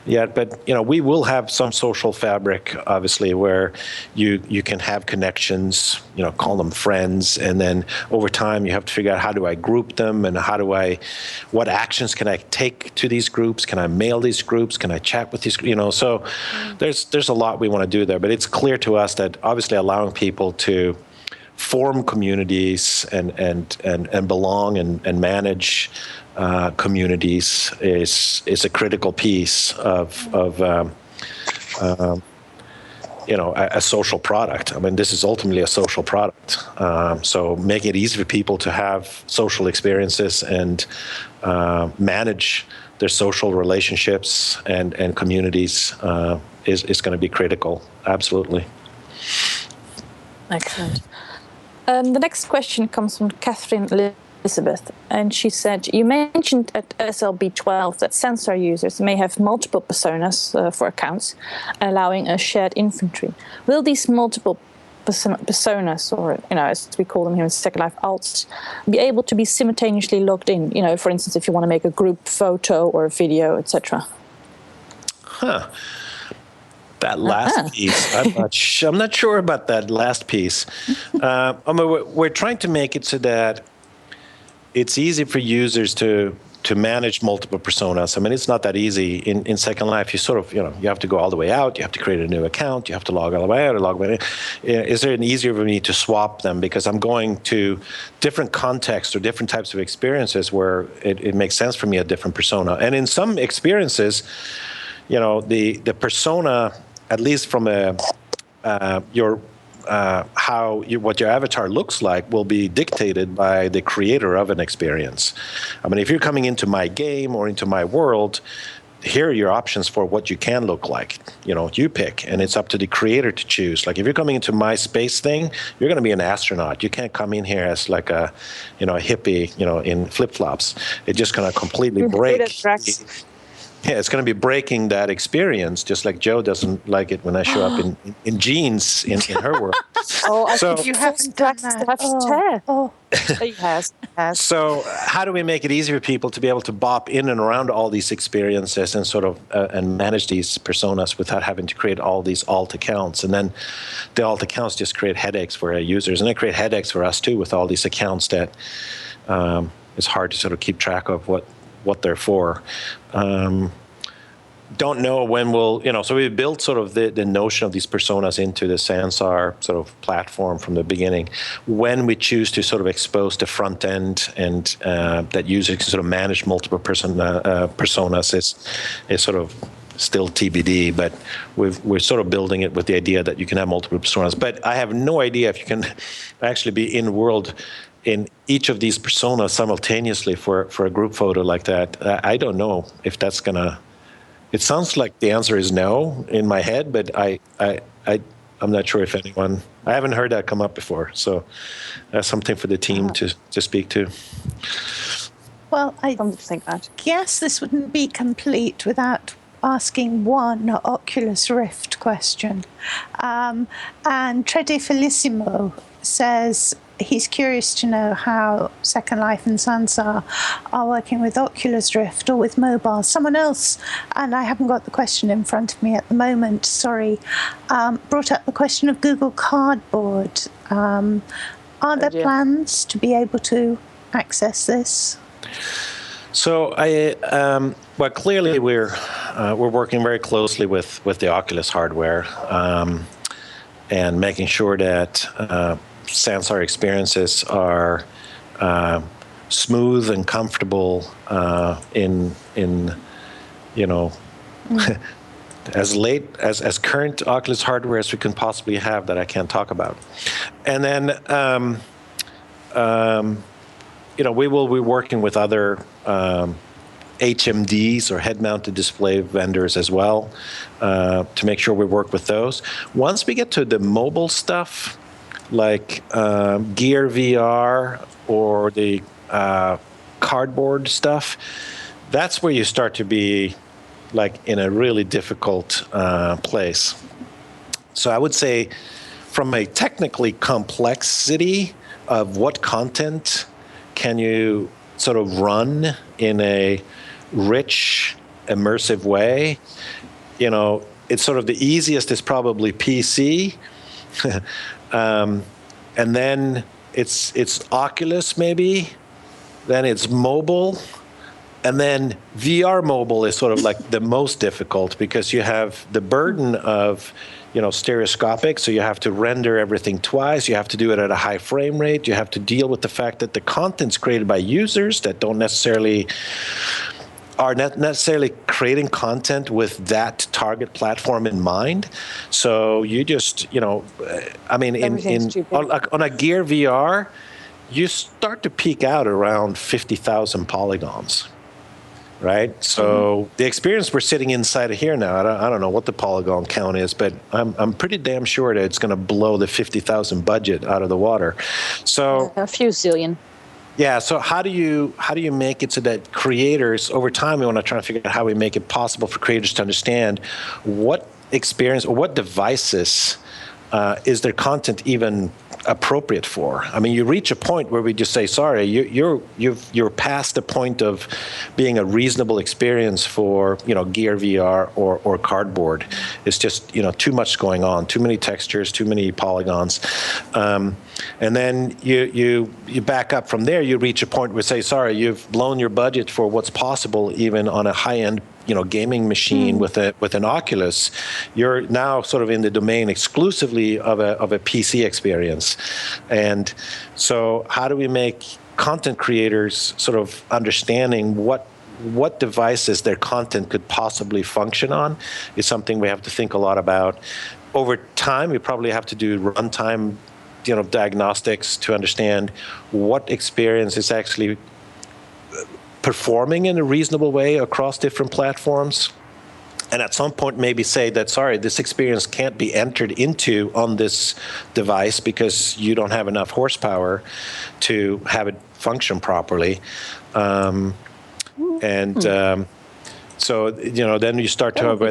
yet, but we will have some social fabric, obviously, where you can have connections, call them friends, and then over time you have to figure out, how do I group them, and what actions can I take to these groups? Can I mail these groups? Can I chat with these? So there's a lot we want to do there, but it's clear to us that obviously allowing people to form communities and belong and manage communities is a critical piece of a social product. I mean, this is ultimately a social product. So making it easy for people to have social experiences and manage their social relationships and communities is going to be critical. Absolutely. Excellent. The next question comes from Catherine Elizabeth, and she said, you mentioned at SLB 12 that sensor users may have multiple personas for accounts, allowing a shared inventory. Will these multiple personas, or as we call them here in Second Life, alts, be able to be simultaneously logged in? For instance, if you want to make a group photo or a video, etc. That last piece, I'm not sure about that last piece. We're trying to make it so that it's easy for users to manage multiple personas. I mean, it's not that easy in Second Life. You sort of, you have to go all the way out. You have to create a new account. You have to log all the way out or log in. Is there an easier for me to swap them? Because I'm going to different contexts or different types of experiences where it makes sense for me, a different persona. And in some experiences, the persona, at least from what your avatar looks like, will be dictated by the creator of an experience. I mean, if you're coming into my game or into my world, here are your options for what you can look like. You pick, and it's up to the creator to choose. Like if you're coming into my space thing, you're going to be an astronaut. You can't come in here as like a hippie, in flip-flops. It's just going to completely break. Yeah, it's going to be breaking that experience, just like Joe doesn't like it when I show up in jeans in her world. I think you haven't done that. He has. So how do we make it easier for people to be able to bop in and around all these experiences and sort of and manage these personas without having to create all these alt accounts? And then the alt accounts just create headaches for our users, and they create headaches for us too with all these accounts that it's hard to sort of keep track of what they're for. Don't know when we'll, so we built sort of the notion of these personas into the Sansar sort of platform from the beginning. When we choose to sort of expose the front end and that users can sort of manage multiple personas is sort of still TBD, but we're sort of building it with the idea that you can have multiple personas. But I have no idea if you can actually be in world in each of these personas simultaneously for a group photo like that. I don't know if that's gonna. It sounds like the answer is no in my head, but I'm not sure if anyone. I haven't heard that come up before, so that's something for the team to speak to. Well, I guess this wouldn't be complete without asking one Oculus Rift question. And Trede Felicimo says he's curious to know how Second Life and Sansar are working with Oculus Rift or with mobile. Someone else, and I haven't got the question in front of me at the moment, sorry, brought up the question of Google Cardboard. Are there plans to be able to access this? So well, clearly we're working very closely with the Oculus hardware and making sure that Sansar experiences are smooth and comfortable in as current Oculus hardware as we can possibly have that I can't talk about. And then we will be working with other HMDs or head-mounted display vendors as well to make sure we work with those. Once we get to the mobile stuff, like Gear VR or the cardboard stuff, that's where you start to be like in a really difficult place. So I would say from a technically complexity of what content can you sort of run in a rich, immersive way, it's sort of the easiest is probably PC. And then it's Oculus maybe, then it's mobile, and then VR mobile is sort of like the most difficult because you have the burden of stereoscopic, so you have to render everything twice, you have to do it at a high frame rate, you have to deal with the fact that the content's created by users that are not necessarily creating content with that target platform in mind. So you just, on a Gear VR, you start to peak out around 50,000 polygons. Right? So the experience we're sitting inside of here now, I don't know what the polygon count is, but I'm pretty damn sure that it's going to blow the 50,000 budget out of the water. So a few zillion. Yeah. So how do you make it so that creators over time, we want to try to figure out how we make it possible for creators to understand what experience or what devices is their content even appropriate for? I mean, you reach a point where we just say, sorry, you're past the point of being a reasonable experience for Gear VR or cardboard. It's just too much going on, too many textures, too many polygons, and then you back up from there. You reach a point where say, sorry, you've blown your budget for what's possible even on a high-end gaming machine with an Oculus. You're now sort of in the domain exclusively of a PC experience. And so how do we make content creators sort of understanding what devices their content could possibly function on is something we have to think a lot about. Over time, we probably have to do runtime diagnostics to understand what experience is actually performing in a reasonable way across different platforms. And at some point maybe say that, sorry, this experience can't be entered into on this device because you don't have enough horsepower to have it function properly. So, then you start to have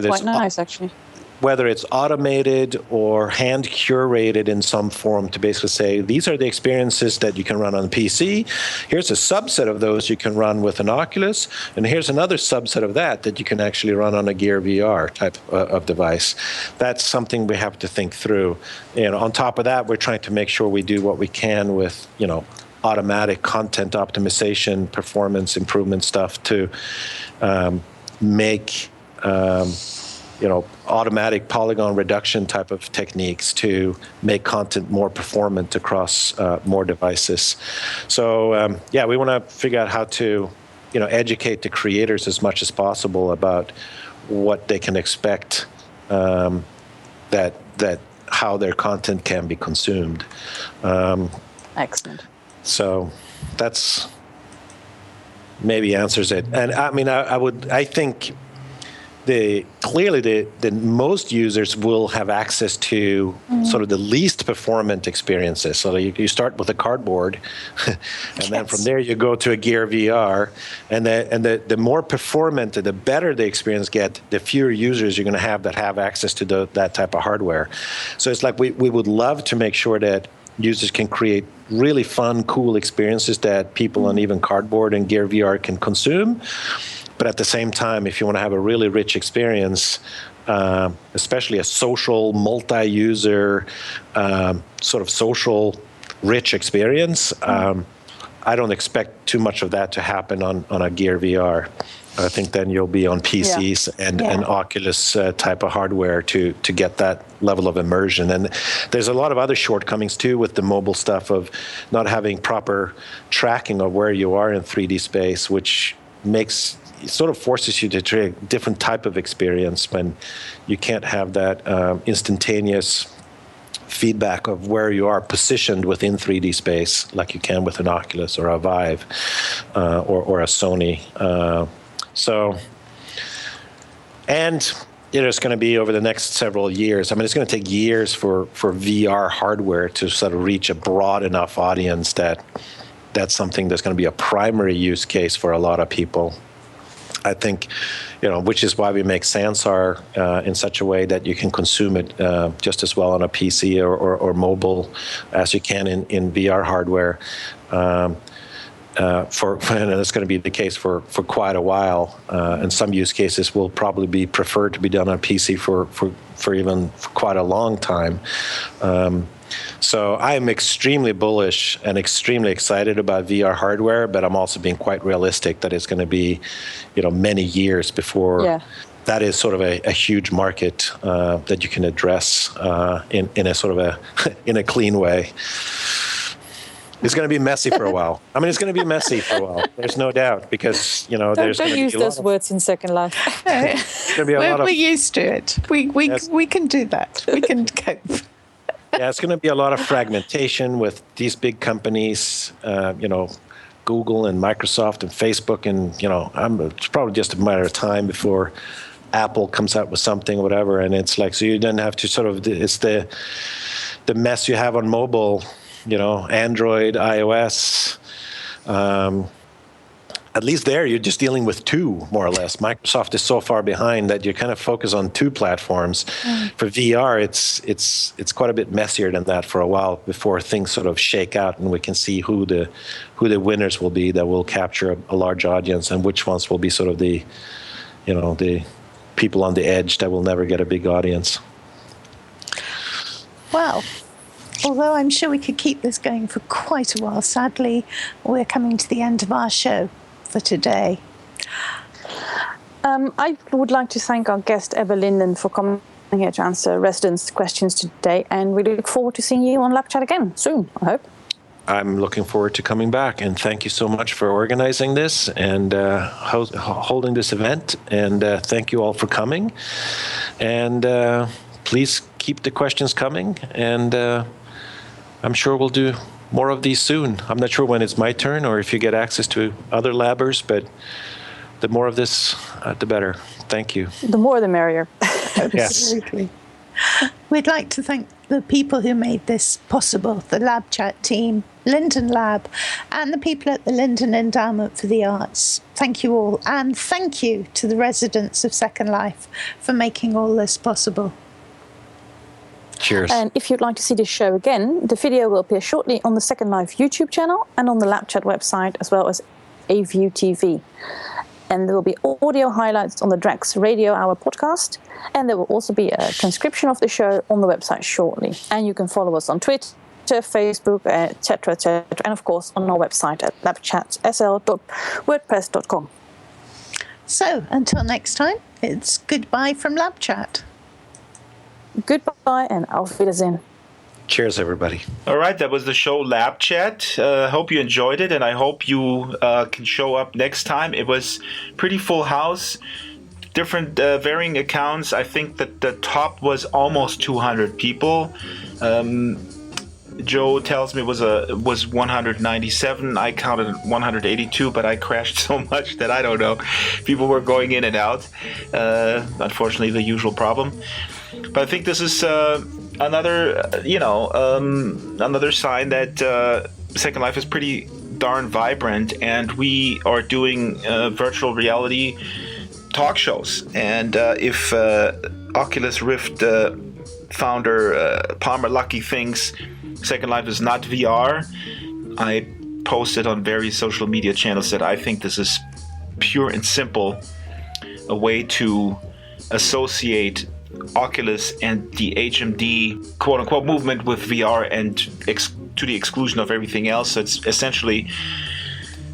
whether it's automated or hand curated in some form to basically say, these are the experiences that you can run on PC. Here's a subset of those you can run with an Oculus. And here's another subset of that you can actually run on a Gear VR type of device. That's something we have to think through. On top of that, we're trying to make sure we do what we can with, automatic content optimization, performance improvement stuff to make automatic polygon reduction type of techniques to make content more performant across more devices. So we want to figure out how to educate the creators as much as possible about what they can expect, that how their content can be consumed. Excellent. So that's maybe answers it. And I mean, I think clearly the most users will have access to sort of the least performant experiences. So you start with a cardboard, and then from there you go to a Gear VR, and the more performant, the better the experience get, the fewer users you're going to have that have access to that type of hardware. So it's like we would love to make sure that users can create really fun, cool experiences that people on even cardboard and Gear VR can consume. But at the same time, if you want to have a really rich experience, especially a social, multi-user, sort of social, rich experience, I don't expect too much of that to happen on a Gear VR. I think then you'll be on PCs and Oculus type of hardware to get that level of immersion. And there's a lot of other shortcomings too with the mobile stuff of not having proper tracking of where you are in 3D space, which sort of forces you to try a different type of experience when you can't have that instantaneous feedback of where you are positioned within 3D space, like you can with an Oculus or a Vive or a Sony. And it's going to be over the next several years. I mean, it's going to take years for VR hardware to sort of reach a broad enough audience that that's something that's going to be a primary use case for a lot of people. I think, which is why we make Sansar in such a way that you can consume it just as well on a PC or mobile as you can in VR hardware. And it's going to be the case for quite a while. And some use cases will probably be preferred to be done on PC for quite a long time. So I am extremely bullish and extremely excited about VR hardware, but I'm also being quite realistic that it's going to be, many years before that is sort of a huge market that you can address in a sort of in a clean way. It's going to be messy for a while. I mean, it's going to be messy for a while. There's no doubt because there's going to be use those words in Second Life. We're used to it. We can do that. We can cope. Yeah, it's going to be a lot of fragmentation with these big companies, Google and Microsoft and Facebook, and it's probably just a matter of time before Apple comes out with something or whatever. And it's like, so you then have to sort of, it's the mess you have on mobile. Android, iOS, at least there you're just dealing with two, more or less. Microsoft is so far behind that you kind of focus on two platforms. For VR, it's quite a bit messier than that for a while before things sort of shake out and we can see who the winners will be that will capture a large audience and which ones will be sort of the people on the edge that will never get a big audience. Well, although I'm sure we could keep this going for quite a while, sadly, we're coming to the end of our show for today. I would like to thank our guest, Ebba Linden, for coming here to answer residents' questions today, and we look forward to seeing you on LabChat again soon, I hope. I'm looking forward to coming back, and thank you so much for organizing this and holding this event, and thank you all for coming. And please keep the questions coming, and I'm sure we'll do more of these soon. I'm not sure when it's my turn or if you get access to other labbers, but the more of this, the better. Thank you. The more the merrier. Absolutely. Yes. We'd like to thank the people who made this possible, the LabChat team, Linden Lab, and the people at the Linden Endowment for the Arts. Thank you all, and thank you to the residents of Second Life for making all this possible. Cheers. And if you'd like to see this show again, the video will appear shortly on the Second Life YouTube channel and on the LabChat website, as well as AView TV. And there will be audio highlights on the Drax Radio Hour podcast, and there will also be a transcription of the show on the website shortly. And you can follow us on Twitter, Facebook, etc., and of course on our website at labchatsl.wordpress.com. So until next time, it's goodbye from LabChat. Goodbye and auf Wiedersehen. Cheers, everybody. All right, that was the show Lab Chat. Hope you enjoyed it, and I hope you can show up next time. It was pretty full house, different varying accounts. I think that the top was almost 200 people. Joe tells me it was 197. I counted 182, but I crashed so much that I don't know. People were going in and out. Unfortunately, the usual problem. But I think this is another sign that Second Life is pretty darn vibrant, and we are doing virtual reality talk shows. And if Oculus Rift founder Palmer Luckey thinks Second Life is not VR, I posted on various social media channels that I think this is pure and simple a way to associate Oculus and the HMD quote-unquote movement with VR and to the exclusion of everything else. So it's essentially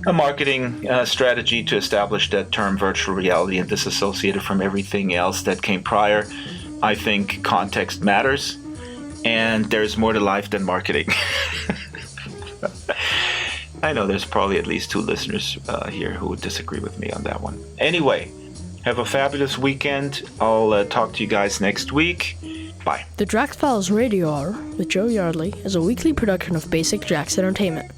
a marketing strategy to establish that term virtual reality and disassociate it from everything else that came prior. I think context matters, and there's more to life than marketing. I know there's probably at least 2 listeners here who would disagree with me on that one. Anyway, have a fabulous weekend. I'll talk to you guys next week. Bye. The Drax Files Radio Hour with Joe Yardley is a weekly production of Basic Drax Entertainment.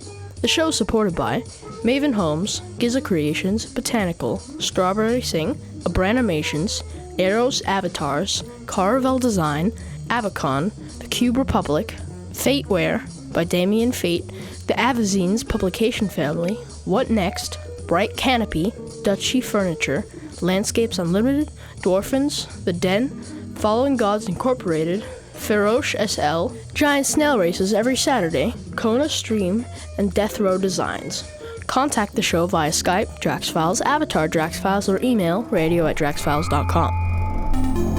The show is supported by Maven Homes, Giza Creations, Botanical, Strawberry Sing, Abranimations, Eros Avatars, Caravel Design, Avacon, The Cube Republic, Fateware by Damien Fate, the Avazines Publication Family, What Next, Bright Canopy, Dutchy Furniture, Landscapes Unlimited, Dwarfins, The Den, Following Gods Incorporated, Feroce SL, Giant Snail Races every Saturday, Kona Stream, and Death Row Designs. Contact the show via Skype, Drax Files, Avatar Drax Files, or email radio@draxfiles.com.